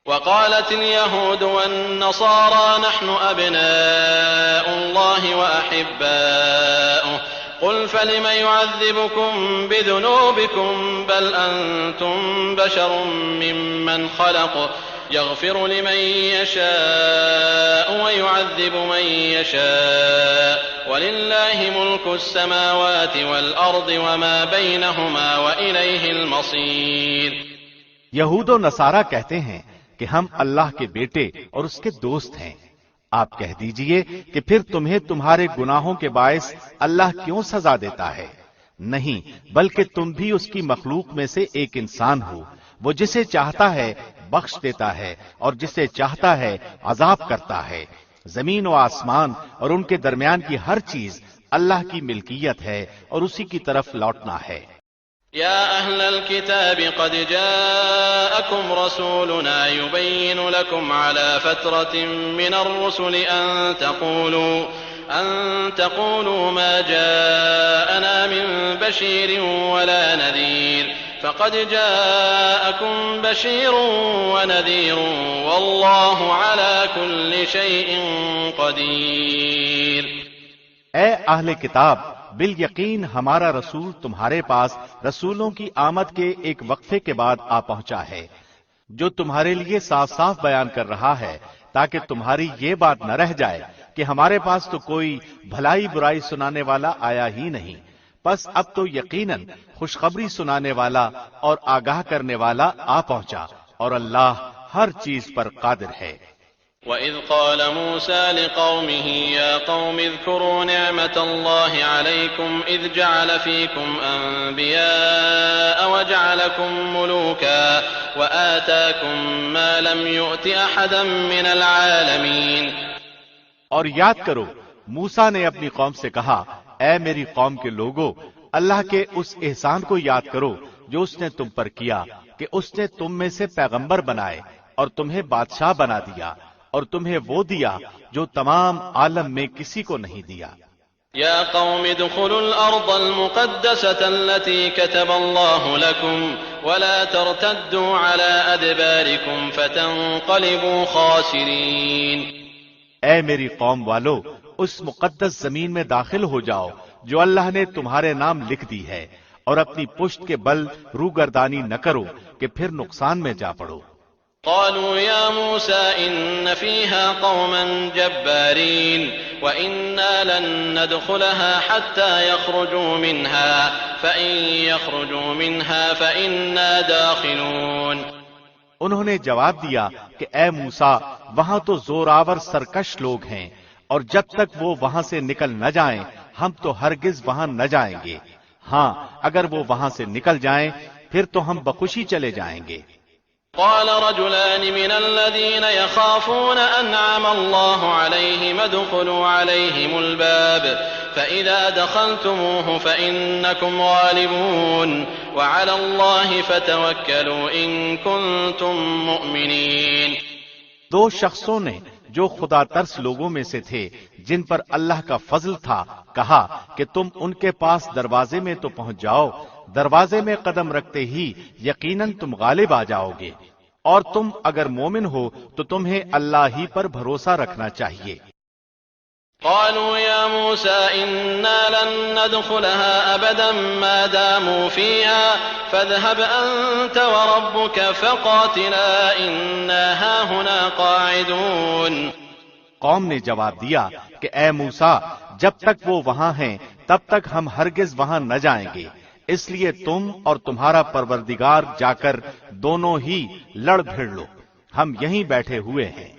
وقالت اليهود والنصارى نحن أبناء الله وأحباؤه قل فلم يعذبكم بذنوبكم بل أنتم بشر ممن خلق يغفر لمن يشاء ويعذب من يشاء ولله ملك السماوات والأرض وما بينهما وإليه المصير. یہود و نصارہ کہتے ہیں کہ ہم اللہ کے بیٹے اور اس کے دوست ہیں. آپ کہہ دیجئے کہ پھر تمہیں تمہارے گناہوں کے باعث اللہ کیوں سزا دیتا ہے؟ نہیں، بلکہ تم بھی اس کی مخلوق میں سے ایک انسان ہو. وہ جسے چاہتا ہے بخش دیتا ہے اور جسے چاہتا ہے عذاب کرتا ہے. زمین و آسمان اور ان کے درمیان کی ہر چیز اللہ کی ملکیت ہے اور اسی کی طرف لوٹنا ہے. يا أهل الكتاب قد جاءكم رسولنا يبين لكم على فترة من الرسل أن تقولوا ما جاءنا من بشير ولا نذير فقد جاءكم بشير ونذير والله على كل شيء قدير. اے اہل کتاب، بالیقین ہمارا رسول تمہارے پاس رسولوں کی آمد کے ایک وقفے کے بعد آ پہنچا ہے جو تمہارے لیے صاف صاف بیان کر رہا ہے تاکہ تمہاری یہ بات نہ رہ جائے کہ ہمارے پاس تو کوئی بھلائی برائی سنانے والا آیا ہی نہیں. بس اب تو یقیناً خوشخبری سنانے والا اور آگاہ کرنے والا آ پہنچا اور اللہ ہر چیز پر قادر ہے. وَإِذْ قَالَ مُوسَى لِقَوْمِهِ يَا قَوْمِ اذْكُرُوا نِعْمَةَ اللَّهِ عَلَيْكُمْ إِذْ جَعَلَ فِيكُمْ أَنْبِيَاءَ وَجَعَلَكُمْ مُلُوكًا وَآتَاكُمْ مَا لَمْ يُؤْتِ أَحَدًا مِنَ الْعَالَمِينَ. اور یاد کرو موسیٰ نے اپنی قوم سے کہا، اے میری قوم کے لوگو، اللہ کے اس احسان کو یاد کرو جو اس نے تم پر کیا کہ اس نے تم میں سے پیغمبر بنائے اور تمہیں بادشاہ بنا دیا اور تمہیں وہ دیا جو تمام عالم میں کسی کو نہیں دیا. يا قوم ادخلوا الأرض المقدسة التي كتب الله لكم ولا ترتدوا على أدباركم فتنقلبوا خاسرين. اے میری قوم والو، اس مقدس زمین میں داخل ہو جاؤ جو اللہ نے تمہارے نام لکھ دی ہے اور اپنی پشت کے بل روگردانی نہ کرو کہ پھر نقصان میں جا پڑو. قالوا يا موسى إن فيها قوما جبارين وإنا لن ندخلها حتى يخرجوا منها فإن يخرجوا منها فإنا داخلون۔ انہوں نے جواب دیا کہ اے موسیٰ، وہاں تو زوراور سرکش لوگ ہیں، اور جب تک وہ وہاں سے نکل نہ جائیں ہم تو ہرگز وہاں نہ جائیں گے۔ ہاں اگر وہ وہاں سے نکل جائیں پھر تو ہم بخوشی چلے جائیں گے۔ قال رجلان من الذين يخافون أنعم الله عليهم ادخلوا عليهم الباب فإذا دخلتموه فإنكم غالبون وعلى الله فتوكلوا إن كنتم مؤمنين۔ دو شخصوں نے جو خدا ترس لوگوں میں سے تھے جن پر اللہ کا فضل تھا کہا کہ تم ان کے پاس دروازے میں تو پہنچ جاؤ، دروازے میں قدم رکھتے ہی یقیناً تم غالب آ جاؤ گے، اور تم اگر مومن ہو تو تمہیں اللہ ہی پر بھروسہ رکھنا چاہیے۔ قالوا يا موسى إنا لن ندخلها أبدا ما داموا فيها فاذهب أنت وربك فقاتلا إنا هاهنا قاعدون۔ قوم نے جواب دیا کہ اے موسیٰ، جب تک وہ وہاں ہیں تب تک ہم ہرگز وہاں نہ جائیں گے، اس لیے تم اور تمہارا پروردگار جا کر دونوں ہی لڑ بھیڑ لو، ہم یہیں بیٹھے ہوئے ہیں۔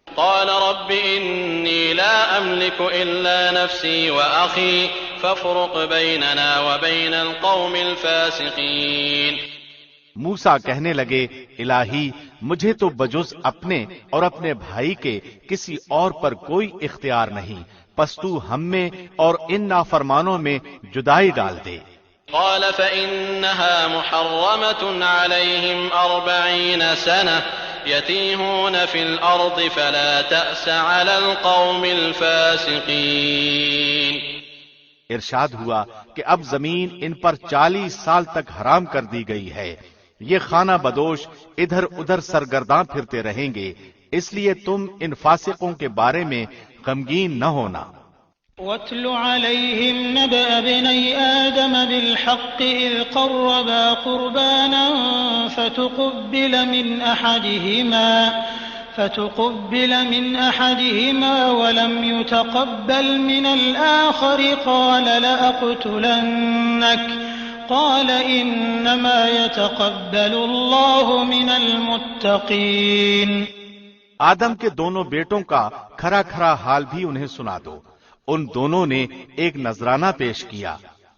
قال رب إني لا أملك إلا نفسي وأخي فافرق بيننا وبين القوم الفاسقين۔ موسیٰ کہنے لگے الہی مجھے تو بجز اپنے اور اپنے بھائی کے کسی اور پر کوئی اختیار نہیں، پس تو ہم میں اور ان نافرمانوں میں جدائی ڈال دے۔ قال فإنها محرمة عليهم 40 سنة يتيهون في الأرض فلا تأس على القوم الفاسقين۔ ارشاد ہوا کہ اب زمین ان پر 40 سال تک حرام کر دی گئی ہے، یہ خانہ بدوش ادھر ادھر سرگرداں پھرتے رہیں گے، اس لیے تم ان فاسقوں کے بارے میں غمگین نہ ہونا۔ وَاتْلُ عَلَيْهِمْ نَبَأَ ابْنَيْ آدَمَ بِالْحَقِّ إِذْ قَرَّبَا قُرْبَانًا فتقبل من أحدهما ولم يتقبل من الآخر قال لأقتلنك قال إنما يتقبل الله من المتقين۔ آدم کے دونوں بیٹوں کا کھرا کھرا حال بھی انہیں سنا دو۔ ان دونوں نے ایک نذرانہ پیش کیا،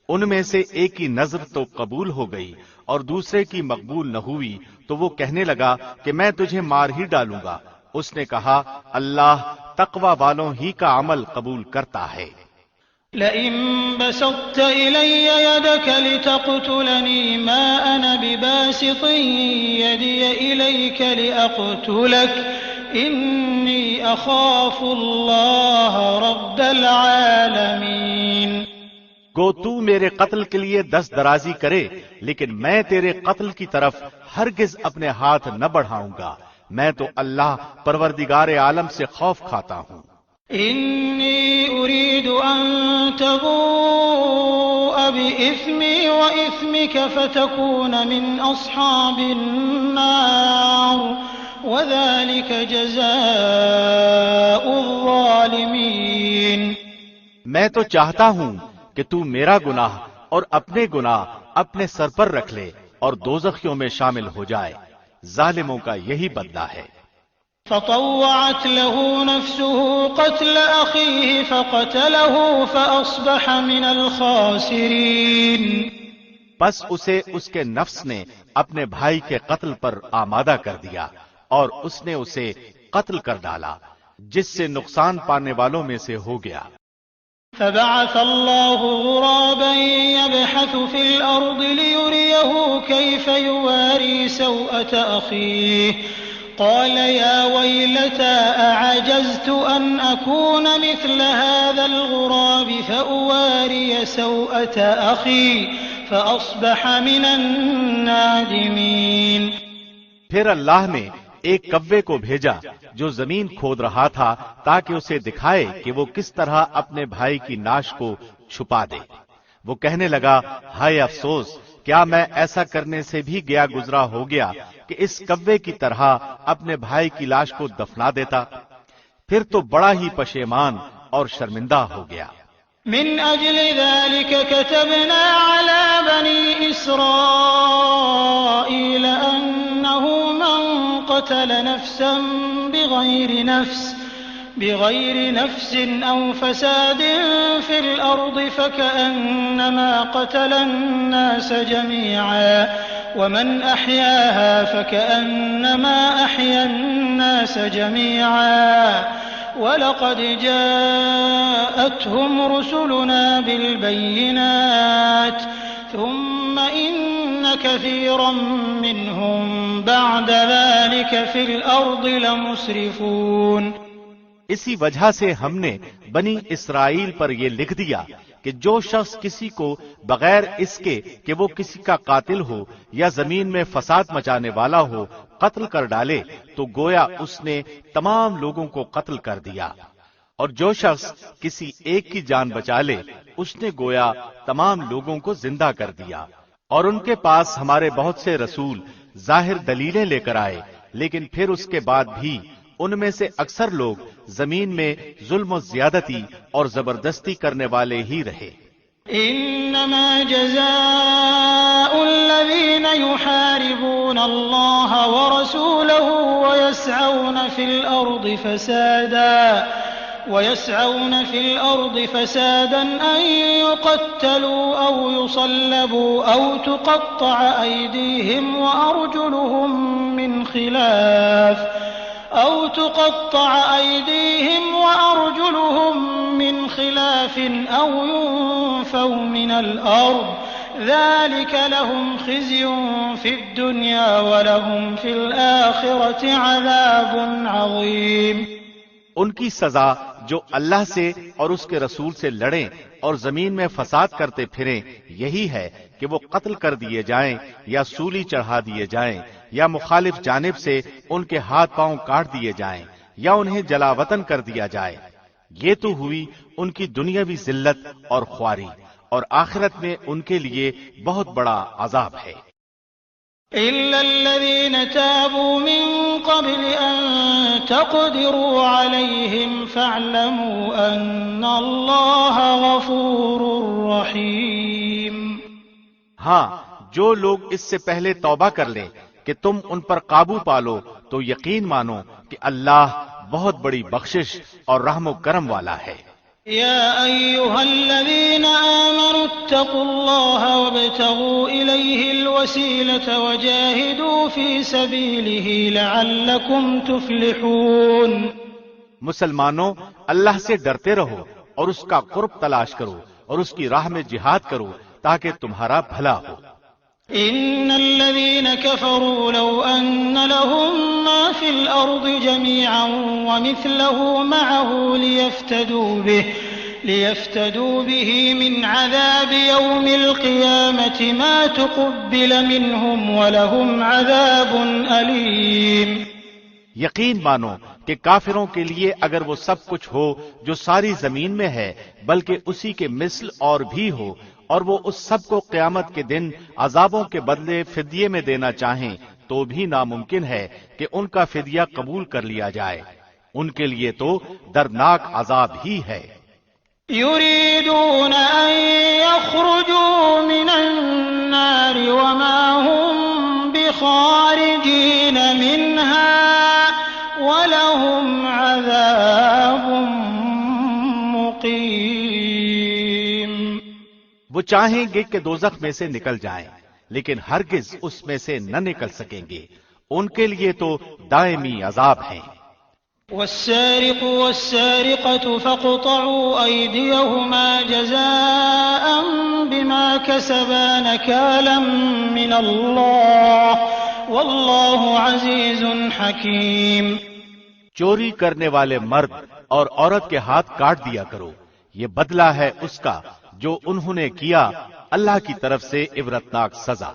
ان میں سے ایک کی نذر تو قبول ہو گئی اور دوسرے کی مقبول نہ ہوئی، تو وہ کہنے لگا کہ میں تجھے مار ہی ڈالوں گا۔ اس نے کہا اللہ تقوی والوں ہی کا عمل قبول کرتا ہے۔ لئن بسطت إلي يدك لتقتلني ما أنا بباسط يدي إليك لأقتلك إني أخاف الله رب العالمين۔ گو تو میرے قتل کے لیے دست درازی کرے لیکن میں تیرے قتل کی طرف ہرگز اپنے ہاتھ نہ بڑھاؤں گا، میں تو اللہ پروردگار عالم سے خوف کھاتا ہوں۔ إني أريد أن تبوء بإثمي وإثمك فتكون من أصحاب النار وذلك جزاء الظالمين۔ میں تو چاہتا ہوں کہ تو میرا گناہ اور اپنے گناہ اپنے سر پر رکھ لے اور دوزخیوں میں شامل ہو جائے، ظالموں کا یہی بدلہ ہے۔ فطوعت له نفسه قتل أخيه فقتله فأصبح من الخاسرين۔ پس اسے اس کے نفس نے اپنے بھائی کے قتل پر آمادہ کر دیا اور اس نے اسے قتل کر ڈالا، جس سے نقصان پانے والوں میں سے ہو گیا۔ فبعث الله غرابا يبحث في الأرض ليريه كيف يواري سوءة أخيه قال يا ويلتى أعجزت أن أكون مثل هذا الغراب فأواري سوءة أخي فأصبح من النادمين۔ پھر اللہ نے ایک کوے کو بھیجا جو زمین کھود رہا تھا تاکہ اسے دکھائے کہ وہ کس طرح اپنے بھائی کی ناش کو چھپا دے۔ وہ کہنے لگا ہائے افسوس کیا میں ایسا کرنے سے بھی گیا گزرا ہو گیا کہ اس کوے کی طرح اپنے بھائی کی لاش کو دفنا دیتا؟ پھر تو بڑا ہی پشیمان اور شرمندہ ہو گیا۔ من أجل ذلك كتبنا على بني إسرائيل أنه من قتل نفسا بغير نفس أو فساد في الأرض فكأنما قتل الناس جميعا ومن أحياها فكأنما أحيا الناس جميعا وَلَقَدْ جَاءَتْهُمْ رُسُلُنَا بِالْبَيِّنَاتِ ثُمَّ إِنَّ كَثِيرًا مِّنْهُمْ بَعْدَ ذَلِكَ فِي الْأَرْضِ لَمُسْرِفُونَ۔ اسی وجہ سے ہم نے بنی اسرائیل پر یہ لکھ دیا کہ جو شخص کسی کو بغیر اس کے کہ وہ کسی کا قاتل ہو یا زمین میں فساد مچانے والا ہو قتل کر ڈالے تو گویا اس نے تمام لوگوں کو قتل کر دیا، اور جو شخص کسی ایک کی جان بچا لے اس نے گویا تمام لوگوں کو زندہ کر دیا۔ اور ان کے پاس ہمارے بہت سے رسول ظاہر دلیلیں لے کر آئے، لیکن پھر اس کے بعد بھی ان میں سے اکثر لوگ زمین میں ظلم و زیادتی اور زبردستی کرنے والے ہی رہے۔ انما جزاء الذين يحاربون الله ورسوله ويسعون في الأرض فسادا أن يقتلوا أو يصلبوا أو تقطع أيديهم وأرجلهم من خلاف أو ينفوا من الأرض ذلك لهم خزي في الدنيا ولهم في الآخرة عذاب عظيم۔ ان کی سزا جو اللہ سے اور اس کے رسول سے لڑیں اور زمین میں فساد کرتے پھریں یہی ہے کہ وہ قتل کر دیے جائیں یا سولی چڑھا دیے جائیں یا مخالف جانب سے ان کے ہاتھ پاؤں کاٹ دیے جائیں یا انہیں جلا وطن کر دیا جائے۔ یہ تو ہوئی ان کی دنیاوی ذلت اور خواری، اور آخرت میں ان کے لیے بہت بڑا عذاب ہے۔ إِلَّا الَّذِينَ تَابُوا مِن قَبْلِ أَن تَقْدِرُوا عَلَيْهِمْ فَاعْلَمُوا أَنَّ اللَّهَ غَفُورٌ رَّحِيمٌ۔ ہاں، جو لوگ اس سے پہلے توبہ کر لیں کہ تم ان پر قابو پالو تو یقین مانو کہ اللہ بہت بڑی بخشش اور رحم و کرم والا ہے۔ يا أيها الذين آمنوا اتقوا الله وابتغوا إليه الوسيلة وجاهدوا في سبيله لعلكم تفلحون۔ مسلمانوں، اللہ سے ڈرتے رہو اور اس کا قرب تلاش کرو اور اس کی راہ میں جہاد کرو تاکہ تمہارا بھلا ہو۔ إن الذين كفروا لو أن لهم ما في الأرض جميعا ومثله معه ليفتدوا به من عذاب يوم القيامة ما تقبل منهم ولهم عذاب أليم۔ یقین مانو کہ کافروں کے لیے اگر وہ سب کچھ ہو جو ساری زمین میں ہے بلکہ اسی کے مثل اور بھی ہو، اور وہ اس سب کو قیامت کے دن عذابوں کے بدلے فدیے میں دینا چاہیں تو بھی ناممکن ہے کہ ان کا فدیہ قبول کر لیا جائے۔ ان کے لیے تو دردناک عذاب ہی ہے۔ يريدون أن يخرجوا من النار وما هم بخارجين منها ولهم عذاب مقيم۔ وہ چاہیں گے کہ دوزخ میں سے نکل جائیں لیکن ہرگز اس میں سے نہ نکل سکیں گے، ان کے لیے تو دائمی عذاب ہیں۔ والسارق والسارقة فاقطعوا أيديهما جزاء بما كسبا نكالا من الله والله عزيز حكيم۔ چوری کرنے والے مرد اور عورت کے ہاتھ کاٹ دیا کرو، یہ بدلہ ہے اس کا جو انہوں نے کیا، اللہ کی طرف سے عبرتناک سزا،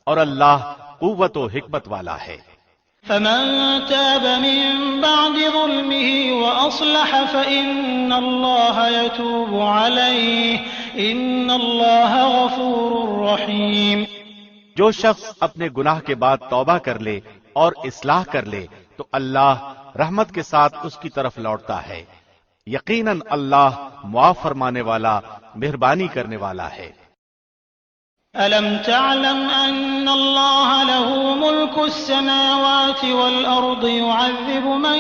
اور اللہ قوت و حکمت والا ہے۔ فمن تاب من بعد ظلمه وأصلح فإن الله يتوب عليه إن الله غفور رحيم۔ جو شخص اپنے گناہ کے بعد توبہ کر لے اور اصلاح کر لے تو اللہ رحمت کے ساتھ اس کی طرف لوٹتا ہے۔ یقیناً اللہ معاف فرمانے والا، مہربانی کرنے والا ہے۔ ألم تعلم أن الله له ملك السماوات والأرض يعذب من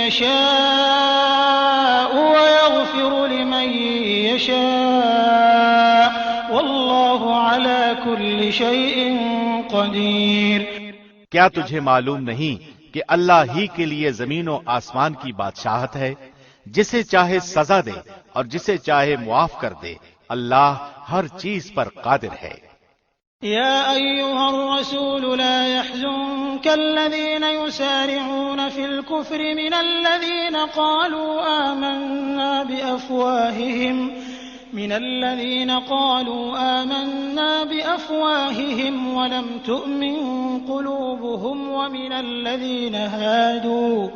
يشاء ويغفر لمن يشاء والله على كل شيء قدير۔ کیا تجھے معلوم نہیں کہ اللہ ہی کے لیے زمین و آسمان کی بادشاہت ہے؟ جسے چاہے سزا دے اور جسے چاہے معاف کر دے، اللہ ہر چیز پر قادر ہے۔ يا أيها الرسول لا يحزنك الذين يسارعون في الكفر من الذين قالوا آمنا بأفواههم ولم تؤمن قلوبهم ومن الذين هادوا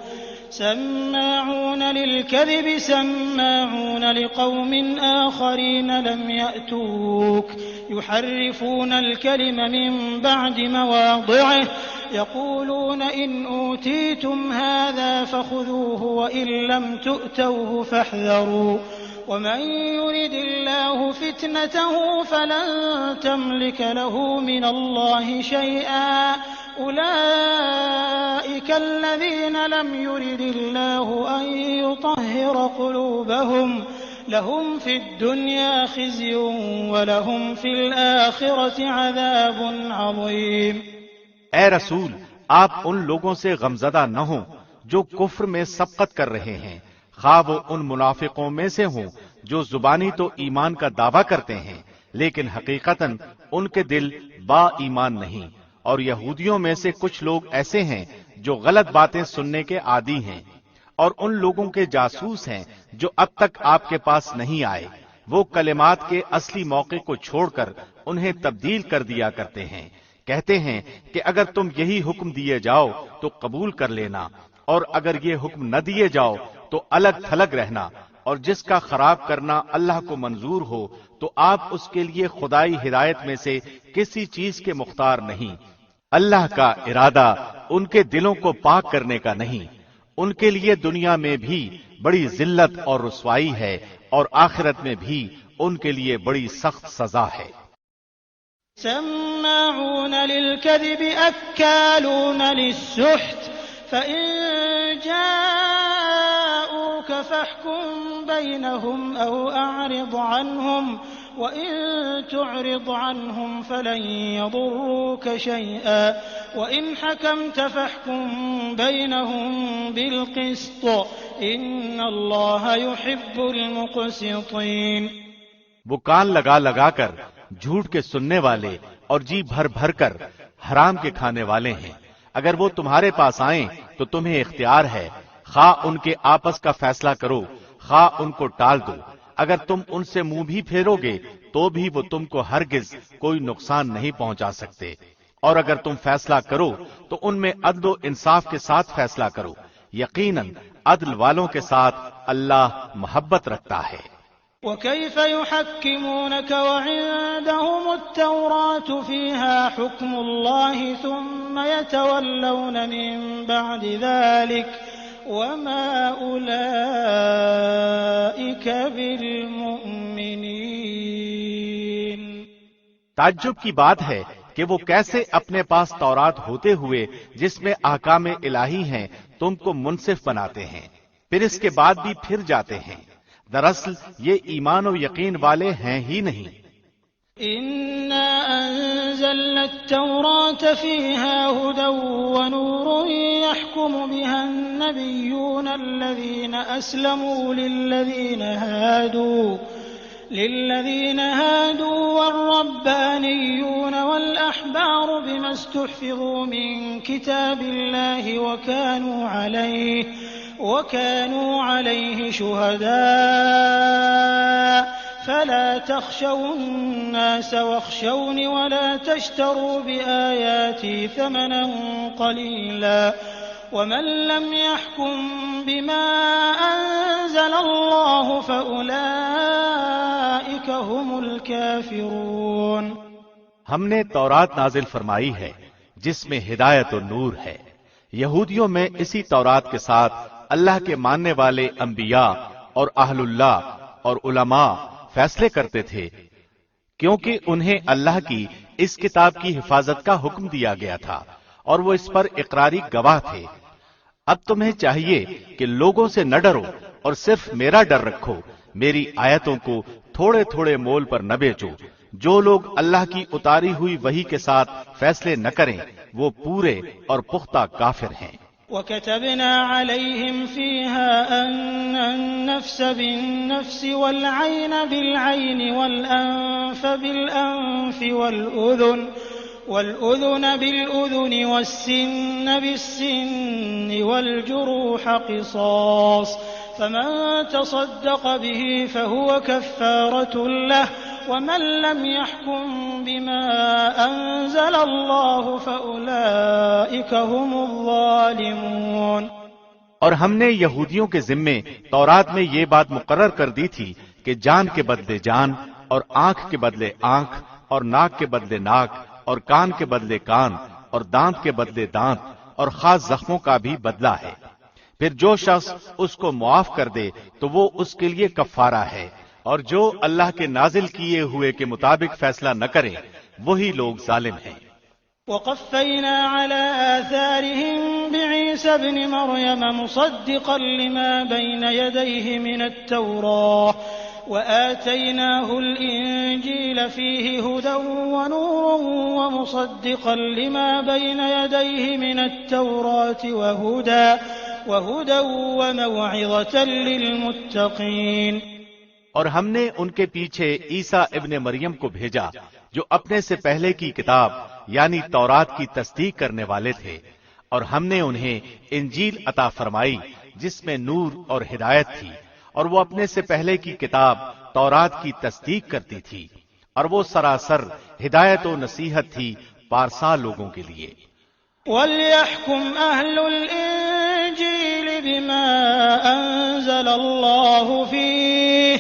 سماعون للكذب سماعون لقوم آخرين لم يأتوك يحرفون الكلم من بعد مواضعه يقولون إن أوتيتم هذا فخذوه وإن لم تؤتوه فاحذروا ومن يرد الله فتنته فلن تملك له من الله شيئا أولئك الذين لم يرد الله أن يطهر قلوبهم لهم في الدنيا خزي ولهم في الآخرة عذاب عظيم۔ اے رسول، آپ ان لوگوں سے غمزدہ نہ ہوں جو کفر میں سبقت کر رہے ہیں، خواہ وہ ان منافقوں میں سے ہوں جو زبانی تو ایمان کا دعویٰ کرتے ہیں لیکن حقیقتاً ان کے دل با ایمان نہیں، اور یہودیوں میں سے کچھ لوگ ایسے ہیں جو غلط باتیں سننے کے عادی ہیں، اور ان لوگوں کے جاسوس ہیں جو اب تک آپ کے پاس نہیں آئے، وہ کلمات کے اصلی موقع کو چھوڑ کر انہیں تبدیل کر دیا کرتے ہیں، کہتے ہیں کہ اگر تم یہی حکم دیے جاؤ تو قبول کر لینا، اور اگر یہ حکم نہ دیے جاؤ تو الگ تھلگ رہنا، اور جس کا خراب کرنا اللہ کو منظور ہو تو آپ اس کے لیے خدائی ہدایت میں سے کسی چیز کے مختار نہیں۔ اللہ کا ارادہ ان کے دلوں کو پاک کرنے کا نہیں، ان کے لیے دنیا میں بھی بڑی ذلت اور رسوائی ہے اور آخرت میں بھی ان کے لیے بڑی سخت سزا ہے۔ سماعون للكذب أكالون للسحت فإن جاءوك فاحكم بينهم أو أعرض عنهم وإن تعرض عنهم فلن يضروك شيئا وإن حكمت فاحكم بينهم بالقسط إن الله يحب المقسطين۔ وہ کان لگا لگا کر جھوٹ کے سننے والے اور جی بھر بھر کر حرام کے کھانے والے ہیں، اگر وہ تمہارے پاس آئیں تو تمہیں اختیار ہے، خواہ ان کے آپس کا فیصلہ کرو خواہ ان کو ٹال دو، اگر تم ان سے منہ بھی پھیرو گے تو بھی وہ تم کو ہرگز کوئی نقصان نہیں پہنچا سکتے، اور اگر تم فیصلہ کرو تو ان میں عدل و انصاف کے ساتھ فیصلہ کرو، یقیناً عدل والوں کے ساتھ اللہ محبت رکھتا ہے۔ وكيف يحكمونك وعندهم التوراة فيها حكم الله ثم يتولون من بعد ذلك وما أولئك بالمؤمنين۔ تعجب کی بات ہے کہ وہ کیسے اپنے پاس تورات ہوتے ہوئے جس میں احکام الہی ہیں تم کو منصف بناتے ہیں، پھر اس کے بعد بھی پھر جاتے ہیں، دراصل یہ ایمان و یقین والے ہیں ہی نہیں۔ إنا أنزلنا التوراة فيها هدى ونور يحكم بها النبيون الذين أسلموا للذين هادوا والربانيون والأحبار بما استحفظوا من كتاب الله وكانوا عليه شهداء فلا تخشوا الناس واخشوني ولا تشتروا بآياتي ثمنا قليلا ومن لم يحكم بما أنزل الله فأولئك كافرون. ہم نے تورات نازل فرمائی ہے جس میں ہدایت و نور ہے. یہودیوں میں اسی تورات کے ساتھ اللہ کے ماننے والے انبیاء اور اہل اللہ اور علماء فیصلے کرتے تھے، کیونکہ انہیں اللہ کی اس کتاب کی حفاظت کا حکم دیا گیا تھا اور وہ اس پر اقراری گواہ تھے. اب تمہیں چاہیے کہ لوگوں سے نہ ڈرو اور صرف میرا ڈر رکھو. میری آیتوں کو تھوڑے تھوڑے مول پر نہ بیچو. جو لوگ اللہ کی اتاری ہوئی وحی کے ساتھ فیصلے نہ کریں وہ پورے اور پختہ کافر ہیں. وَكَتَبْنَا عَلَيْهِمْ فِيهَا أَنَّ النَّفْسَ بِالنَّفْسِ وَالْعَيْنَ بِالْعَيْنِ وَالْأَنفَ بِالْأَنفِ وَالْأُذُنَ بِالْأُذُنِ وَالسِّنَّ بِالسِّنِّ وَالْجُرُوحَ قِصَاصٌ فَمَن تَصَدَّقَ بِهِ فَهُوَ كَفَّارَةٌ لَّهُ وَمَن لَّمْ يَحْكُم بِمَا أَنزَلَ اللَّهُ فَأُولَٰئِكَ هُمُ الظَّالِمُونَ. اور ہم نے یہودیوں کے ذمے تورات میں یہ بات مقرر کر دی تھی کہ جان کے بدلے جان اور آنکھ کے بدلے آنکھ اور ناک کے بدلے ناک اور کان کے بدلے کان اور دانت کے بدلے دانت اور خاص زخموں کا بھی بدلہ ہے. پھر جو شخص اس کو معاف کر دے تو وہ اس کے لیے کفارہ ہے، اور جو اللہ کے نازل کیے ہوئے کے مطابق فیصلہ نہ کرے وہی لوگ ظالم ہیں. وَقَفَّيْنَا عَلَىٰ آثَارِهِم بِعِيسَى ابْنِ مَرْيَمَ مُصَدِّقًا لِّمَا بَيْنَ يَدَيْهِ مِنَ التَّوْرَاةِ وَآتَيْنَاهُ الْإِنجِيلَ فِيهِ هُدًى وَنُورٌ وَمُصَدِّقًا لِّمَا بَيْنَ يَدَيْهِ مِنَ التَّوْرَاةِ وَهُدًى وَمَوْعِظَةً لِّلْمُتَّقِينَ. اور ہم نے ان کے پیچھے عیسیٰ ابن مریم کو بھیجا جو اپنے سے پہلے کی کتاب یعنی تورات کی تصدیق کرنے والے تھے، اور ہم نے انہیں انجیل عطا فرمائی جس میں نور اور ہدایت تھی، اور وہ اپنے سے پہلے کی کتاب تورات کی تصدیق کرتی تھی، اور وہ سراسر ہدایت و نصیحت تھی پارسا لوگوں کے لیے. وَلْيَحْكُمْ أَهْلُ الْإِنجِيلِ بِمَا أَنزَلَ اللَّهُ فِيهِ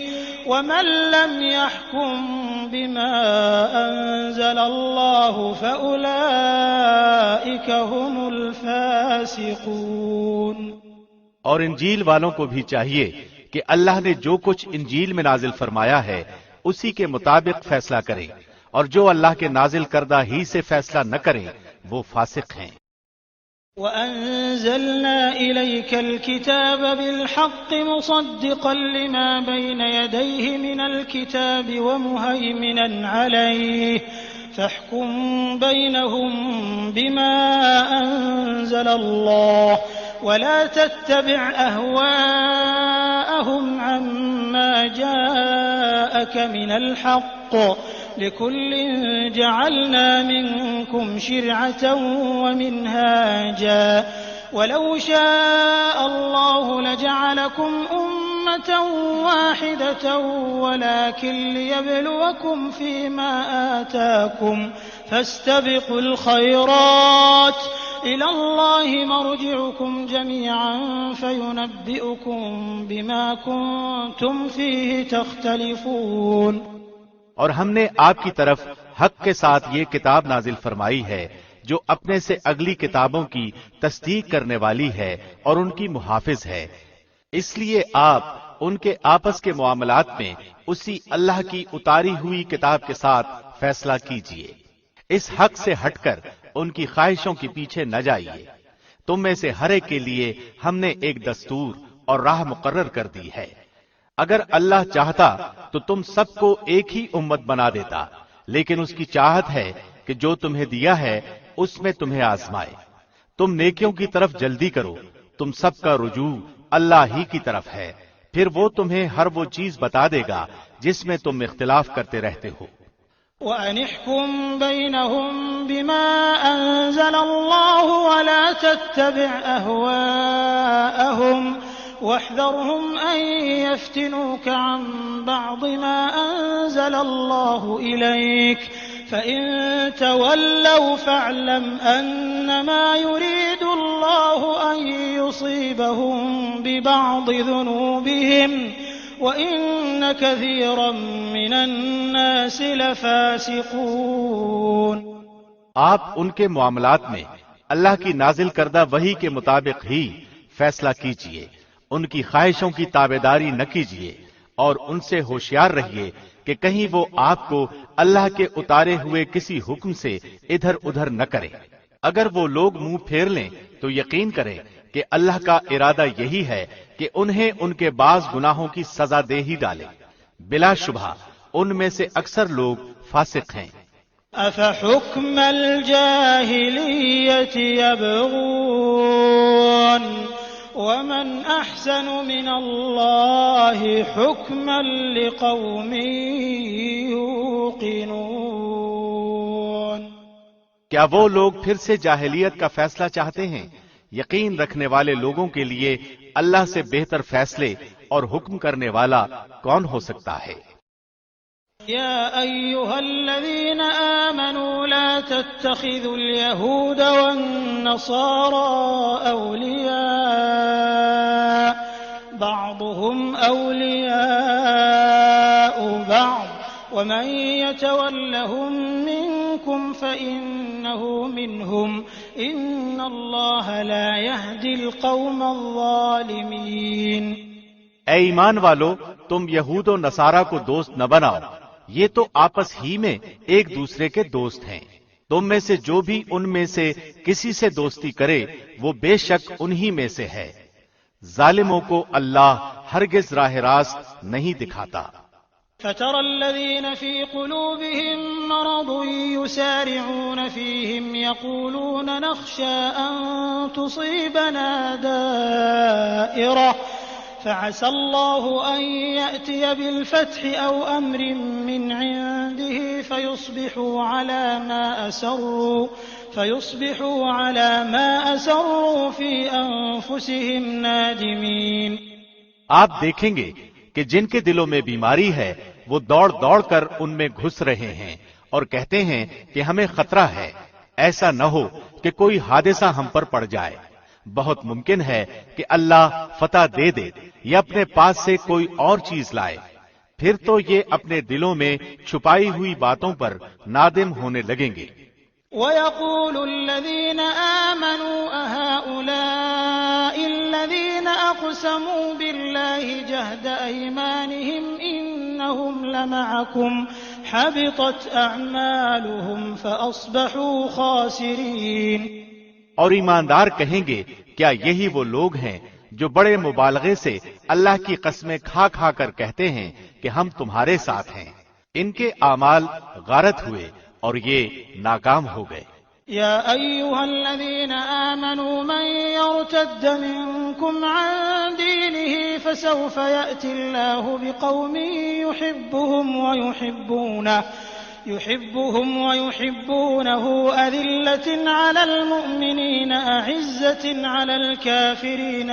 وَمَن لَّمْ يَحْكُم بِمَا أَنزَلَ اللَّهُ فَأُولَٰئِكَ هُمُ الْفَاسِقُونَ. اور انجیل والوں کو بھی چاہیے کہ اللہ نے جو کچھ انجیل میں نازل فرمایا ہے اسی کے مطابق فیصلہ کریں، اور جو اللہ کے نازل کردہ ہی سے فیصلہ نہ کریں وہ فاسق ہیں. وَأَنزَلْنَا إِلَيْكَ الْكِتَابَ بِالْحَقِّ مُصَدِّقًا لِّمَا بَيْنَ يَدَيْهِ مِنَ الْكِتَابِ وَمُهَيْمِنًا عَلَيْهِ فَاحْكُم بَيْنَهُم بِمَا أَنزَلَ اللَّهُ وَلَا تَتَّبِعْ أَهْوَاءَهُمْ عَمَّا جَاءَكَ مِنَ الْحَقِّ لِكُلٍّ جَعَلْنَا مِنكُمْ شِرْعَةً وَمِنْهَاجًا وَلَوْ شَاءَ اللَّهُ لَجَعَلَكُمْ أُمَّةً وَاحِدَةً وَلَٰكِن لِّيَبْلُوَكُمْ فِيمَا آتَاكُمْ فَاسْتَبِقُوا الْخَيْرَاتِ إِلَى اللَّهِ مَرْجِعُكُمْ جَمِيعًا فَيُنَبِّئُكُم بِمَا كُنتُمْ فِيهِ تَخْتَلِفُونَ. اور ہم نے آپ کی طرف حق کے ساتھ یہ کتاب نازل فرمائی ہے جو اپنے سے اگلی کتابوں کی تصدیق کرنے والی ہے اور ان کی محافظ ہے. اس لیے آپ ان کے آپس کے معاملات میں اسی اللہ کی اتاری ہوئی کتاب کے ساتھ فیصلہ کیجیے. اس حق سے ہٹ کر ان کی خواہشوں کے پیچھے نہ جائیے. تم میں سے ہر ایک کے لیے ہم نے ایک دستور اور راہ مقرر کر دی ہے. اگر اللہ چاہتا تو تم سب کو ایک ہی امت بنا دیتا، لیکن اس کی چاہت ہے کہ جو تمہیں دیا ہے اس میں تمہیں آزمائے. تم نیکیوں کی طرف جلدی کرو. تم سب کا رجوع اللہ ہی کی طرف ہے، پھر وہ تمہیں ہر وہ چیز بتا دے گا جس میں تم اختلاف کرتے رہتے ہو. وَأَنِ احْكُم بَيْنَهُم بِمَا أَنزَلَ اللَّهُ وَلَا تَتَّبِعْ أَهْوَاءَهُمْ وَاحْذَرْهُمْ أَن يَفْتِنُوكَ عَن بَعْضِ مَا أَنزَلَ اللَّهُ إِلَيْكَ فَإِن تَوَلَّوْا فَاعْلَمْ أَنَّمَا يُرِيدُ اللَّهُ أَن يُصِيبَهُم بِبَعْضِ ذُنُوبِهِمْ وَإِنَّ كَثِيرًا مِّنَ النَّاسِ لَفَاسِقُونَ۔ آپ ان کے معاملات میں اللہ کی نازل کردہ وحی کے مطابق ہی فیصلہ کیجیے، ان کی خواہشوں کی تابعداری نہ کیجیے، اور ان سے ہوشیار رہیے کہ کہیں وہ آپ کو اللہ کے اتارے ہوئے کسی حکم سے ادھر ادھر نہ کرے۔ اگر وہ لوگ منہ پھیر لیں تو یقین کریں کہ اللہ کا ارادہ یہی ہے کہ انہیں ان کے بعض گناہوں کی سزا دے ہی ڈالے۔ بلا شبہ ان میں سے اکثر لوگ فاسق ہیں۔ أَفَحُكْمَ الْجَاهِلِيَّةِ يَبْغُونَ وَمَنْ أَحْسَنُ مِنَ اللَّهِ حُكْمًا لِقَوْمٍ يُوقِنُونَ۔ کیا وہ لوگ پھر سے جاہلیت کا فیصلہ چاہتے ہیں؟ یقین رکھنے والے لوگوں کے لیے اللہ سے بہتر فیصلے اور حکم کرنے والا کون ہو سکتا ہے؟ يا أيها الذين آمنوا لا تتخذوا اليهود والنصارى أولياء بعضهم أولياء بعض ومن يتولهم منكم فإنه منهم إن الله لا يهدي القوم الظالمين۔ اے ایمان والو، تم یہود و نصارہ کو دوست نہ بناؤ، یہ تو آپس ہی میں ایک دوسرے کے دوست ہیں۔ تم میں سے جو بھی ان میں سے کسی سے دوستی کرے وہ بے شک انہی میں سے ہے۔ ظالموں کو اللہ ہرگز راہ راست نہیں دکھاتا۔ فَتَرَى الَّذِينَ فِي قُلُوبِهِم مَّرَضٌ يُسَارِعُونَ فِيهِمْ يَقُولُونَ نَخْشَىٰ أَن تُصِيبَنَا دَائِرَةٌ فَعَسَى اللَّهُ أَن يَأْتِيَ بِالْفَتْحِ أَوْ أَمْرٍ مِّنْ عِندِهِ فَيُصْبِحُوا عَلَىٰ مَا أَسَرُّوا فِي أَنفُسِهِمْ نَادِمِينَ۔ آپ دیکھیں گے کہ جن کے دلوں میں بیماری ہے وہ دوڑ دوڑ کر ان میں گھس رہے ہیں اور کہتے ہیں کہ ہمیں خطرہ ہے، ایسا نہ ہو کہ کوئی حادثہ ہم پر پڑ جائے۔ بہت ممکن ہے کہ اللہ فتح دے دے یا اپنے پاس سے کوئی اور چیز لائے، پھر تو یہ اپنے دلوں میں چھپائی ہوئی باتوں پر نادم ہونے لگیں گے۔ وَيَقُولُ الَّذِينَ آمَنُوا أَهَٰؤُلَاءِ الَّذِينَ أَقْسَمُوا بِاللَّهِ جَهْدَ أَيْمَانِهِمْ إِنَّهُمْ لَمَعَكُمْ حَبِطَتْ أَعْمَالُهُمْ فَأَصْبَحُوا خَاسِرِينَ۔ اور ایماندار کہیں گے کیا یہی وہ لوگ ہیں جو بڑے مبالغے سے اللہ کی قسمیں کھا کھا کر کہتے ہیں کہ ہم تمہارے ساتھ ہیں، ان کے اعمال غارت ہوئے اور یہ ناکام ہو گئے۔ يا أيها الذين آمنوا من يرتد منكم عن دينه فسوف يأتي الله بقوم يحبهم ويحبونه أذلة على المؤمنين أعزة على الكافرين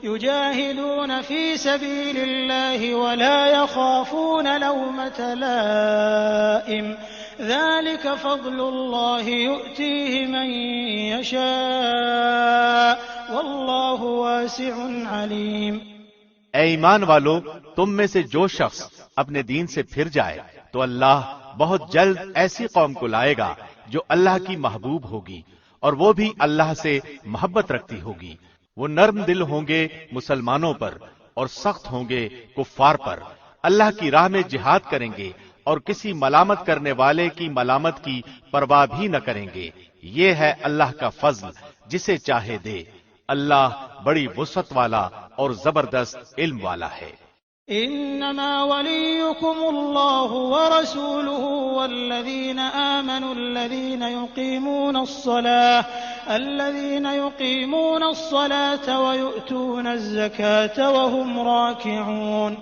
يجاهدون في سبيل الله ولا يخافون لومة لائم ذلك فضل الله يؤتيه من يشاء والله واسع عليم۔ اے ایمان والو، تم میں سے جو شخص اپنے دین سے پھر جائے تو اللہ بہت جلد ایسی قوم کو لائے گا جو اللہ کی محبوب ہوگی اور وہ بھی اللہ سے محبت رکھتی ہوگی۔ وہ نرم دل ہوں گے مسلمانوں پر اور سخت ہوں گے کفار پر۔ اللہ کی راہ میں جہاد کریں گے اور کسی ملامت کرنے والے کی ملامت کی پرواہ بھی نہ کریں گے۔ یہ ہے اللہ کا فضل جسے چاہے دے۔ اللہ بڑی وسعت والا اور زبردست علم والا ہے۔ انما وليكم الله ورسوله والذين آمنوا الذين يقيمون الصلاة ويؤتون الزكاة وهم راكعون۔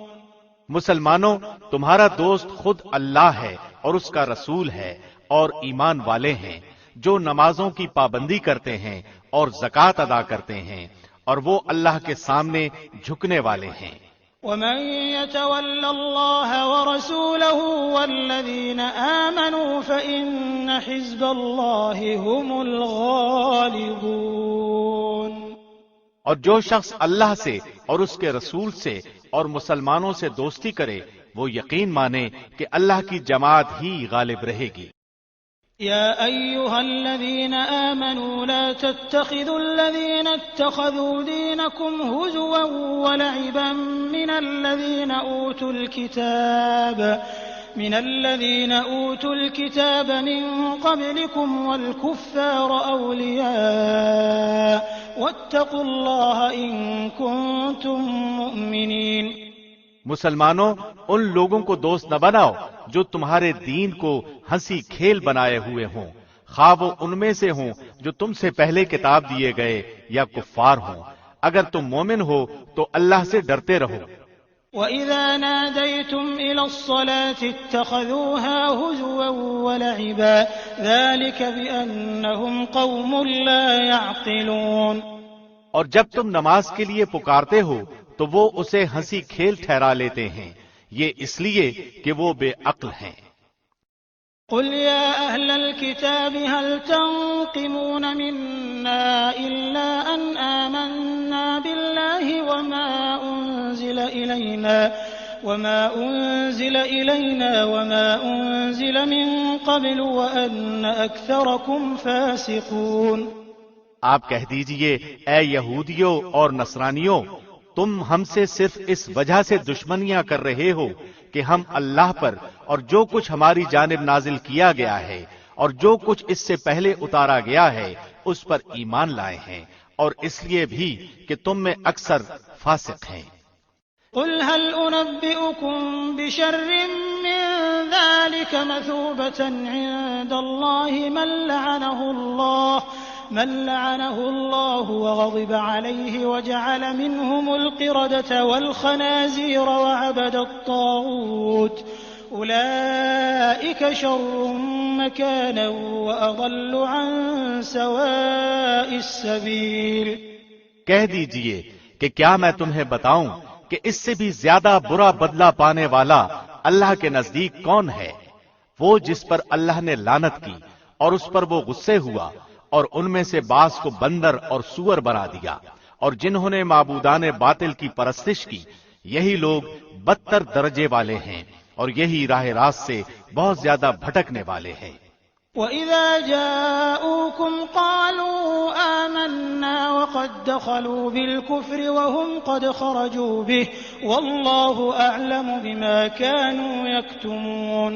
مسلمانوں، تمہارا دوست خود اللہ ہے اور اس کا رسول ہے اور ایمان والے ہیں جو نمازوں کی پابندی کرتے ہیں اور زکوٰۃ ادا کرتے ہیں اور وہ اللہ کے سامنے جھکنے والے ہیں۔ ومن يتول الله ورسوله والذين آمنوا فإن حزب الله هم الغالبون۔ اور جو شخص اللہ سے اور اس کے رسول سے اور مسلمانوں سے دوستی کرے وہ یقین مانے کہ اللہ کی جماعت ہی غالب رہے گی۔ يا أيها الذين آمنوا لا تتخذوا الذين اتخذوا دينكم هزوا ولعبا من الذين أوتوا الكتاب من قبلكم والكفار أولياء واتقوا الله إن كنتم مؤمنين۔ مسلمانوں، ان لوگوں کو دوست نہ بناؤ جو تمہارے دین کو ہنسی کھیل بنائے ہوئے ہوں، خواہ وہ ان میں سے ہوں جو تم سے پہلے کتاب دیے گئے یا کفار ہوں۔ اگر تم مومن ہو تو اللہ سے ڈرتے رہو۔ وَإِذَا نَادَيْتُمْ إِلَى الصَّلَاةِ اتَّخَذُوهَا هُزُوًا وَلَعِبًا ذَلِكَ بِأَنَّهُمْ قَوْمٌ لَا يَعْقِلُونَ۔ اور جب تم نماز کے لیے پکارتے ہو تو وہ اسے ہنسی کھیل ٹھہرا لیتے ہیں، یہ اس لیے کہ وہ بے عقل ہیں۔ قل يا أهل الكتاب هل تنقمون منا إلا أن آمنا بالله وما أنزل إلينا وما أنزل من قبل وأن أكثركم فاسقون۔ آپ کہہ دیجئے اے یہودیوں اور نصرانیوں، تم ہم سے صرف اس وجہ سے دشمنیاں کر رہے ہو کہ ہم اللہ پر اور جو کچھ ہماری جانب نازل کیا گیا ہے اور جو کچھ اس سے پہلے اتارا گیا ہے اس پر ایمان لائے ہیں، اور اس لیے بھی کہ تم میں اکثر فاسق ہیں۔ قل هل أنبئكم بشر من ذلك مثوبة عند الله من لعنه الله وغضب عليه وجعل منهم القردة والخنازير وعبد الطاغوت أولئك شر مكانا وأضل عن سواء السبيل۔ کہہ دیجئے کہ کیا میں تمہیں بتاؤں کہ اس سے بھی زیادہ برا بدلہ پانے والا اللہ کے نزدیک کون ہے؟ وہ جس پر اللہ نے لعنت کی اور اس پر وہ غصے ہوا اور ان میں سے بعض کو بندر اور سور بنا دیا، اور جنہوں نے معبودان باطل کی پرستش کی، یہی لوگ بدتر درجے والے ہیں اور یہی راہ راست سے بہت زیادہ بھٹکنے والے ہیں۔ وَإِذَا جَاءُوكُمْ قَالُوا آمَنَّا وَقَدْ دَخَلُوا بِالْكُفْرِ وَهُمْ قَدْ خَرَجُوا بِهِ وَاللَّهُ أَعْلَمُ بِمَا كَانُوا يَكْتُمُونَ۔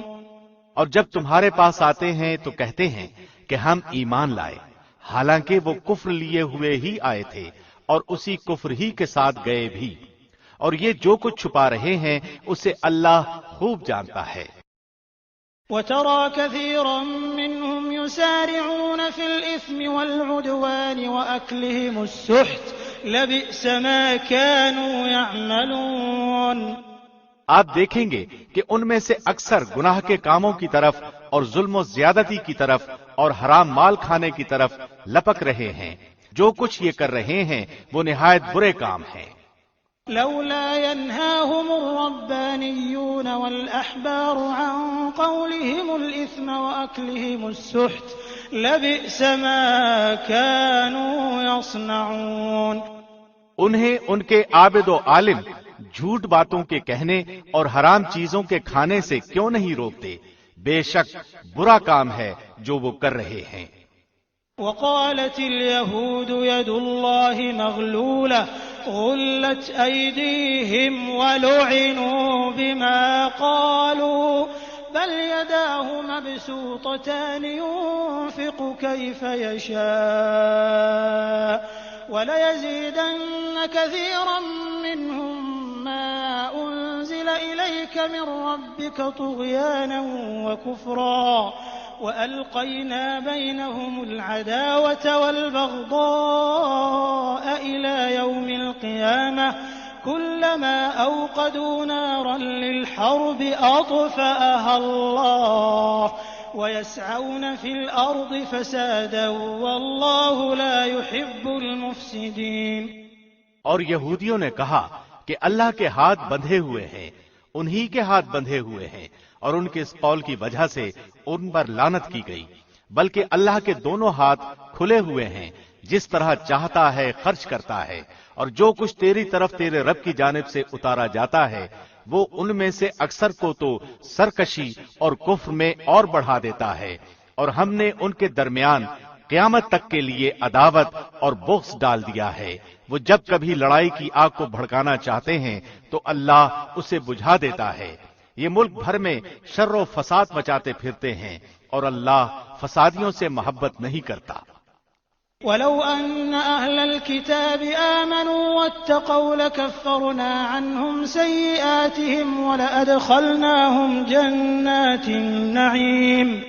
اور جب تمہارے پاس آتے ہیں تو کہتے ہیں کہ ہم ایمان لائے، حالانکہ وہ کفر لیے ہوئے ہی آئے تھے اور اسی کفر ہی کے ساتھ گئے بھی، اور یہ جو کچھ چھپا رہے ہیں اسے اللہ خوب جانتا ہے۔ وَتَرَى كَثِيرًا مِّنْهُمْ يُسَارِعُونَ فِي الْإِثْمِ وَالْعُدْوَانِ وَأَكْلِهِمُ السُّحْتَ لَبِئْسَ مَا كَانُوا يَعْمَلُونَ۔ آپ دیکھیں گے کہ ان میں سے اکثر گناہ کے کاموں کی طرف اور ظلم و زیادتی کی طرف اور حرام مال کھانے کی طرف لپک رہے ہیں۔ جو کچھ یہ کر رہے ہیں وہ نہایت برے کام ہیں۔ لولا ينهاهم الربانيون والأحبار عن قولهم الإثم وأكلهم السحت لبئس ما كانوا يصنعون۔ انہیں ان کے عابد و عالم جھوٹ باتوں کے کہنے اور حرام چیزوں کے کھانے سے کیوں نہیں روکتے؟ بے شک برا کام ہے جو وہ کر رہے ہیں۔ وقالت اليهود يد الله مغلولة غلت أيديهم ولعنوا بما قالوا بل يداه مبسوطتان ينفق كيف يشاء وليزيدن كثيرا منهم ما أنزل إليك من ربك طغيانا وكفرا وألقينا بينهم العداوة والبغضاء إلى يوم القيامة كلما أوقدوا نارا للحرب أطفأها الله ويسعون في الأرض فسادا والله لا يحب المفسدين۔ اور یہودیوں نے کہا کہ اللہ کے ہاتھ بندھے ہوئے ہیں، انہی کے ہاتھ بندھے ہوئے ہیں، اور ان کے اس قول کی وجہ سے ان پر لعنت کی گئی، بلکہ اللہ کے دونوں ہاتھ کھلے ہوئے ہیں، جس طرح چاہتا ہے خرچ کرتا ہے، اور جو کچھ تیری طرف تیرے رب کی جانب سے اتارا جاتا ہے وہ ان میں سے اکثر کو تو سرکشی اور کفر میں اور بڑھا دیتا ہے، اور ہم نے ان کے درمیان قیامت تک کے لیے عداوت اور بغض ڈال دیا ہے۔ وہ جب کبھی لڑائی کی آگ کو بھڑکانا چاہتے ہیں تو اللہ اسے بجھا دیتا ہے۔ یہ ملک بھر میں شر و فساد مچاتے پھرتے ہیں، اور اللہ فسادیوں سے محبت نہیں کرتا۔ وَلَوْ أَنَّ أَهْلَ الْكِتَابِ آمَنُوا وَاتَّقَوْا لَكَفَّرْنَا عَنْهُمْ سَيِّئَاتِهِمْ وَلَأَدْخَلْنَاهُمْ جَنَّاتِ النَّعِيمِ۔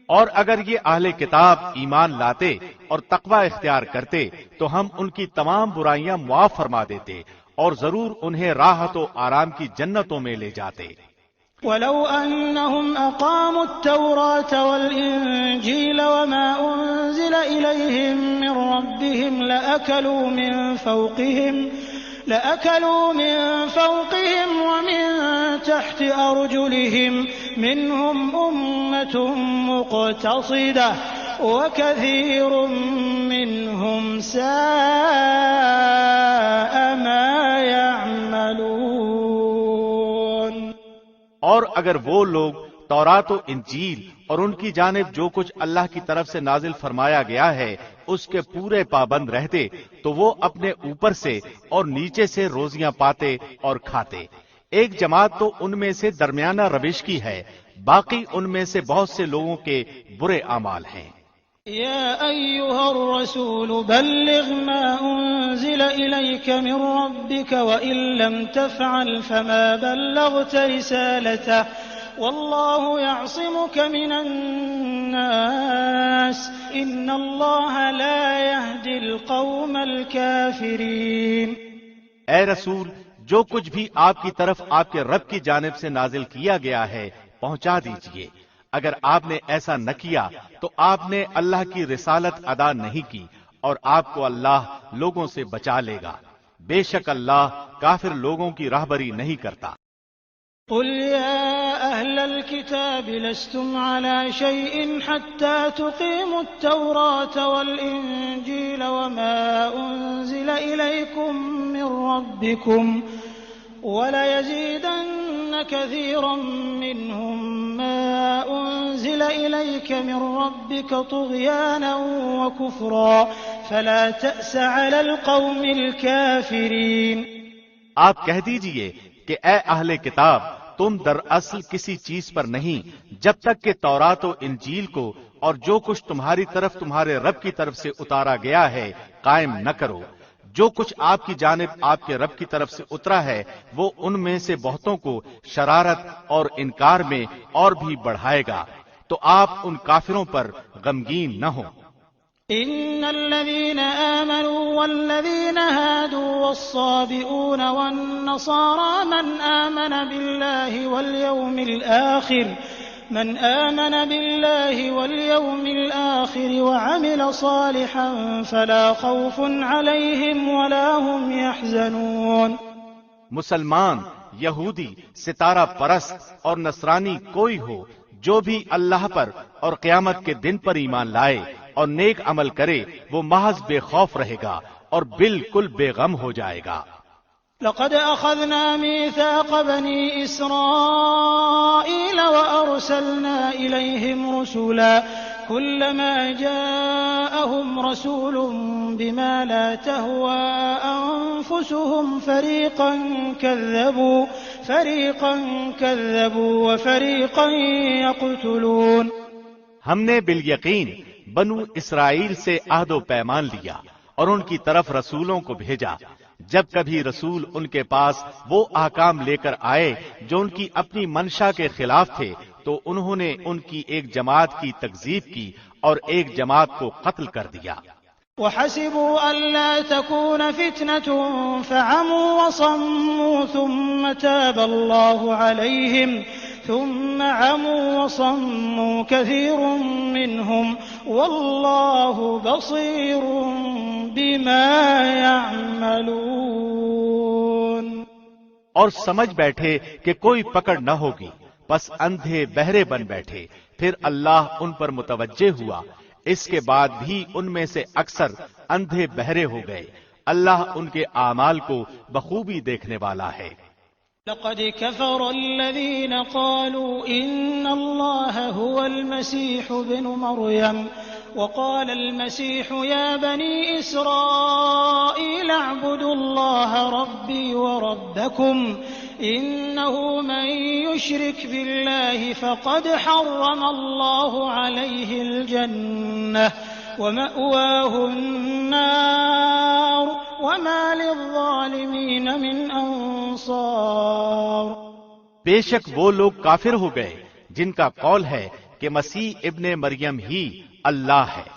اور اگر یہ اہل کتاب ایمان لاتے اور تقوی اختیار کرتے تو ہم ان کی تمام برائیاں معاف فرما دیتے اور ضرور انہیں راحت و آرام کی جنتوں میں لے جاتے۔ وَلَوْ أَنَّهُمْ أَقَامُوا التَّوْرَاةَ وَالْإِنجِيلَ وَمَا أُنزِلَ إِلَيْهِم مِّن رَّبِّهِمْ لَأَكَلُوا مِن فَوْقِهِمْ وَمِن تَحْتِ أَرْجُلِهِم مِّنْهُمْ أُمَّةٌ مُّقْتَصِدَةٌ وَكَثِيرٌ مِّنْهُمْ سَاءَ مَا يَعْمَلُونَ۔ اور اگر وہ لوگ تورات و انجیل اور ان کی جانب جو کچھ اللہ کی طرف سے نازل فرمایا گیا ہے اس کے پورے پابند رہتے تو وہ اپنے اوپر سے اور نیچے سے روزیاں پاتے اور کھاتے۔ ایک جماعت تو ان میں سے درمیانہ روش کی ہے، باقی ان میں سے بہت سے لوگوں کے برے اعمال ہیں۔ يا أيها الرسول بلغ ما أنزل إليك من ربك وإن لم تفعل فما بلغت رسالته والله يعصمك من الناس إن الله لا يهدي القوم الكافرين۔ اے رسول، جو کچھ بھی آپ کی طرف آپ کے رب کی جانب سے نازل کیا گیا ہے پہنچا دیجئے۔ اگر آپ نے ایسا نہ کیا تو آپ نے اللہ کی رسالت ادا نہیں کی اور آپ کو اللہ لوگوں سے بچا لے گا۔ بے شک اللہ کافر لوگوں کی راہبری نہیں کرتا۔ قل يا أهل الكتاب لستم على شيء حتى تقيموا التوراة والإنجيل وما أنزل إليكم من ربكم وليزيدن كثيرا منهم ما أنزل إليك من ربك طغيانا وكفرا فلا تأس على القوم الكافرين۔ آپ کہہ دیجئے کہ اے اہل کتاب، تم دراصل کسی چیز پر نہیں جب تک کہ تورات و انجیل کو اور جو کچھ تمہاری طرف تمہارے رب کی طرف سے اتارا گیا ہے قائم نہ کرو۔ جو کچھ آپ کی جانب آپ کے رب کی طرف سے اترا ہے وہ ان میں سے بہتوں کو شرارت اور انکار میں اور بھی بڑھائے گا، تو آپ ان کافروں پر غمگین نہ ہوں۔ إن الذين آمنوا والذين هادوا والصابئون والنصارى من آمن بالله واليوم الآخر وعمل صالحا فلا خوف عليهم ولا هم يحزنون۔ مسلمان، یہودی، ستارہ پرست اور نصرانی کوئی ہو جو بھی اللہ پر اور قیامت کے دن پر ایمان لائے اور نیک عمل کرے وہ محض بے خوف رہے گا اور بالکل بے غم ہو جائے گا۔ لقد أخذنا ميثاق بني إسرائيل وأرسلنا إليهم رسولا كلما جاءهم رسول بما لا تهوى أنفسهم فريقا كذبوا وفريقا يقتلون۔ ہم نے بالیقین بنو اسرائیل سے عہد و پیمان لیا اور ان کی طرف رسولوں کو بھیجا۔ جب کبھی رسول ان کے پاس وہ احکام لے کر آئے جو ان کی اپنی منشا کے خلاف تھے تو انہوں نے ان کی ایک جماعت کی تکذیب کی اور ایک جماعت کو قتل کر دیا۔ وحسبوا ألا تكون فتنة فعموا وصموا ثم تاب الله عليهم ثم عموا وصموا كثير منهم والله بصير بما يعملون۔ اور سمجھ بیٹھے کہ کوئی پکڑ نہ ہوگی، پس اندھے بہرے بن بیٹھے، پھر اللہ ان پر متوجہ ہوا۔ اس کے بعد بھی ان میں سے اکثر اندھے بہرے ہو گئے۔ اللہ ان کے اعمال کو بخوبی دیکھنے والا ہے۔ لقد كفر الذين قالوا إن الله هو المسيح ابن مريم وقال المسيح يا بني إسرائيل اعبدوا الله ربي وربكم إنه من يشرك بالله فقد حرم الله عليه الجنة ومأواه النار وما للظالمین من انصار۔ بے شک وہ لوگ کافر ہو گئے جن کا قول ہے کہ مسیح ابن مریم ہی اللہ ہے،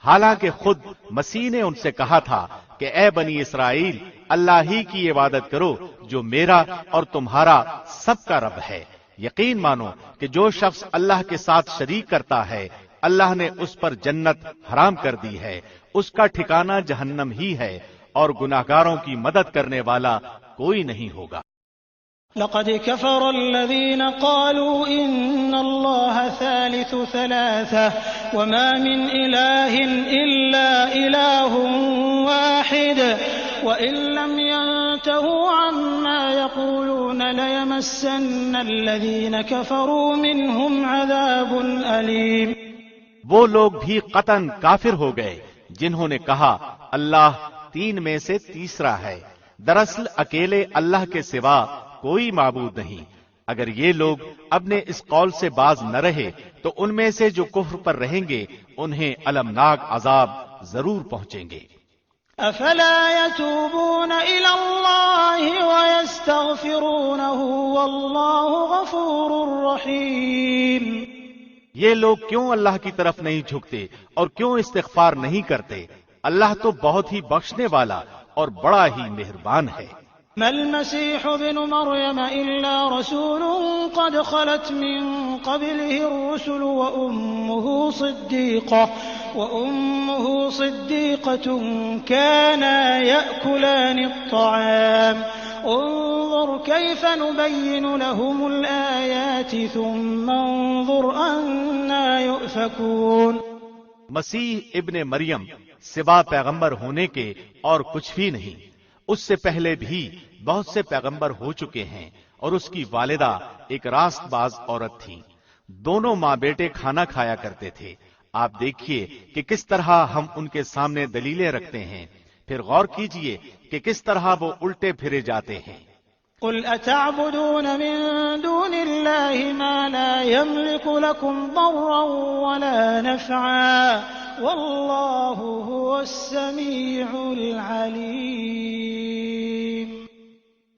حالانکہ خود مسیح نے ان سے کہا تھا کہ اے بنی اسرائیل اللہ ہی کی عبادت کرو جو میرا اور تمہارا سب کا رب ہے۔ یقین مانو کہ جو شخص اللہ کے ساتھ شریک کرتا ہے اللہ نے اس پر جنت حرام کر دی ہے، اس کا ٹھکانہ جہنم ہی ہے، اور گناہگاروں کی مدد کرنے والا کوئی نہیں ہوگا۔ لقد كفر الذين قالوا إن الله ثالث ثلاثة وما من إله إلا إله واحد وإن لم ينتهوا عما يقولون ليمسن الذين كفروا منهم عذاب أليم۔ وہ لوگ بھی قطعاً کافر ہو گئے جنہوں نے کہا اللہ تین میں سے تیسرا ہے، دراصل اکیلے اللہ کے سوا کوئی معبود نہیں۔ اگر یہ لوگ اپنے اس قول سے باز نہ رہے تو ان میں سے جو کفر پر رہیں گے انہیں المناک عذاب ضرور پہنچیں گے۔ افلا يتوبون الى الله ويستغفرونه والله غفور رحيم۔ یہ لوگ کیوں اللہ کی طرف نہیں جھکتے اور کیوں استغفار نہیں کرتے؟ اللہ تو بہت ہی بخشنے والا اور بڑا ہی مہربان ہے۔ ما المسيح ابن مريم إلا رسول قد خلت من قبله الرسل وأمه صديقة كانا يأكلان الطعام انظر كيف نبين لهم الآيات ثم انظر أنا يؤفكون۔ مسیح ابن مریم سوا پیغمبر ہونے کے اور کچھ بھی نہیں، اس سے پہلے بھی بہت سے پیغمبر ہو چکے ہیں، اور اس کی والدہ ایک راست باز عورت تھی، دونوں ماں بیٹے کھانا کھایا کرتے تھے۔ آپ دیکھیے کہ کس طرح ہم ان کے سامنے دلیلیں رکھتے ہیں، پھر غور کیجئے کہ کس طرح وہ الٹے پھرے جاتے ہیں۔ قل اتعبدون من دون الله ما لا يملك لكم ضرا ولا نفعا والله هو السميع العليم۔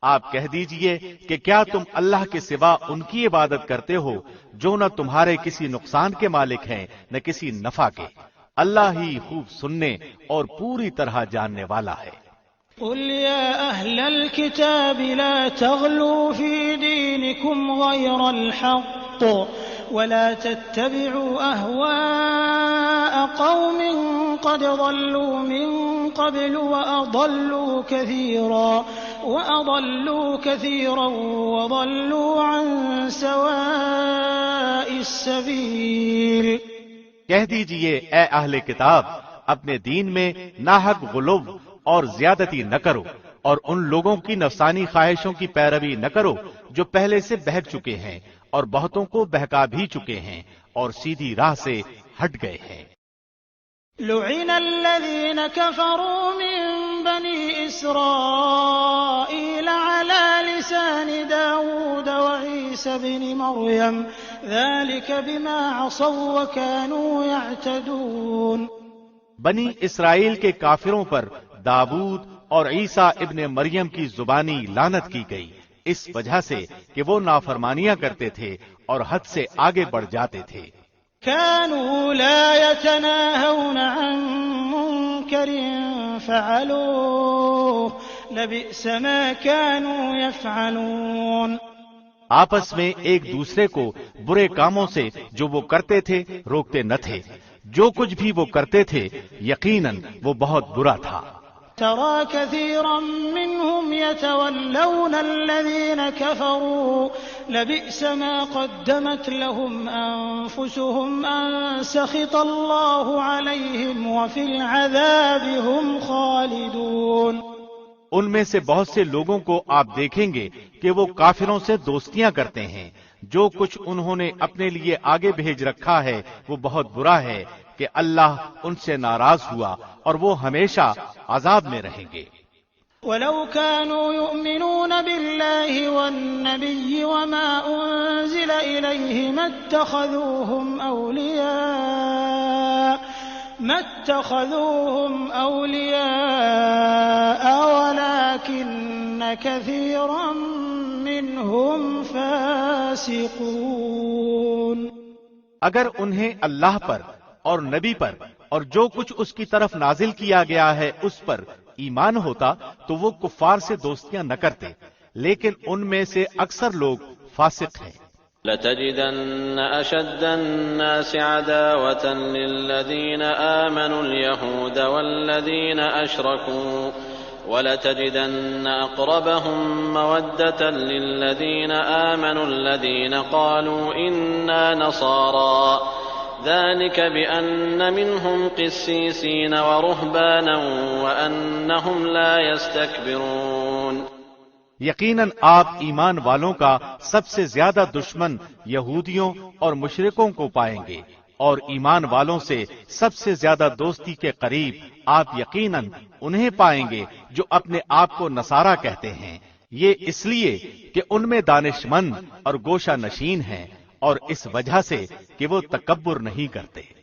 آپ کہہ دیجئے کہ کیا تم اللہ کے سوا ان کی عبادت کرتے ہو جو نہ تمہارے کسی نقصان کے مالک ہیں نہ کسی نفع کے؟ اللہ ہی خوب سننے اور پوری طرح جاننے والا ہے۔ قل يا أهل الكتاب لا تغلوا في دينكم غير الحق ولا تتبعوا أهواء قوم قد ضلوا من قبل وأضلوا كثيرا وضلوا عن سواء السبيل۔ کہہ دیجئے اے اہل کتاب اپنے دین میں ناحق غلو اور زیادتی نہ کرو، اور ان لوگوں کی نفسانی خواہشوں کی پیروی نہ کرو جو پہلے سے بہک چکے ہیں اور بہتوں کو بہکا بھی چکے ہیں اور سیدھی راہ سے ہٹ گئے ہیں۔ لعن الذين كفروا من بني إسرائيل على لسان داود وعيسى بن مريم ذلك بما عصوا وكانوا يعتدون۔ بنی اسرائیل کے کافروں پر داود اور عیسیٰ ابن مریم کی زبانی لعنت کی گئی، اس وجہ سے کہ وہ نافرمانیاں کرتے تھے اور حد سے آگے بڑھ جاتے تھے۔ كانوا لا يتناهون عن منكر فعلوه لبئس ما كانوا يفعلون۔ آپس میں ایک دوسرے کو برے کاموں سے جو وہ کرتے تھے روکتے نہ تھے، جو کچھ بھی وہ کرتے تھے یقیناً وہ بہت برا تھا۔ ترى كثيرا منهم يتولون الذين كفروا لبئس ما قدمت لهم أنفسهم أن سخط الله عليهم وفي العذاب هم خالدون۔ ان میں سے بہت سے لوگوں کو آپ دیکھیں گے کہ وہ کافروں سے دوستیاں کرتے ہیں۔ جو کچھ انہوں نے اپنے لیے آگے بھیج رکھا ہے وہ بہت برا ہے کہ اللہ ان سے ناراض ہوا اور وہ ہمیشہ عذاب میں رہیں گے۔ وَلَوْ كَانُوا يُؤْمِنُونَ بِاللَّهِ وَالنَّبِيِّ وَمَا أُنزِلَ إِلَيْهِ مَا اتَّخَذُوهُمْ أَوْلِيَاءَ وَلَكِنَّ كَثِيرًا مِّنْهُمْ فَاسِقُونَ۔ اگر انہیں اللہ پر اور نبی پر اور جو کچھ اس کی طرف نازل کیا گیا ہے اس پر ایمان ہوتا تو وہ کفار سے دوستیاں نہ کرتے، لیکن ان میں سے اکثر لوگ فاسق ہیں۔ لَتَجِدَنَّ أَشَدَّ النَّاسِ عَدَاوَةً لِلَّذِينَ آمَنُوا الْيَهُودَ وَالَّذِينَ أَشْرَكُوا وَلَتَجِدَنَّ أَقْرَبَهُم مَّوَدَّةً لِلَّذِينَ آمَنُوا الَّذِينَ قَالُوا إِنَّا نَصَارَىٰ ذَلِكَ بِأَنَّ مِنْهُمْ قِسِّيسِينَ وَرُهْبَانًا وَأَنَّهُمْ لَا يَسْتَكْبِرُونَ۔ یقیناً آپ ایمان والوں کا سب سے زیادہ دشمن یہودیوں اور مشرکوں کو پائیں گے، اور ایمان والوں سے سب سے زیادہ دوستی کے قریب آپ یقیناً انہیں پائیں گے جو اپنے آپ کو نصارہ کہتے ہیں، یہ اس لیے کہ ان میں دانش مند اور گوشہ نشین ہیں، اور اس وجہ سے کہ وہ تکبر نہیں کرتے۔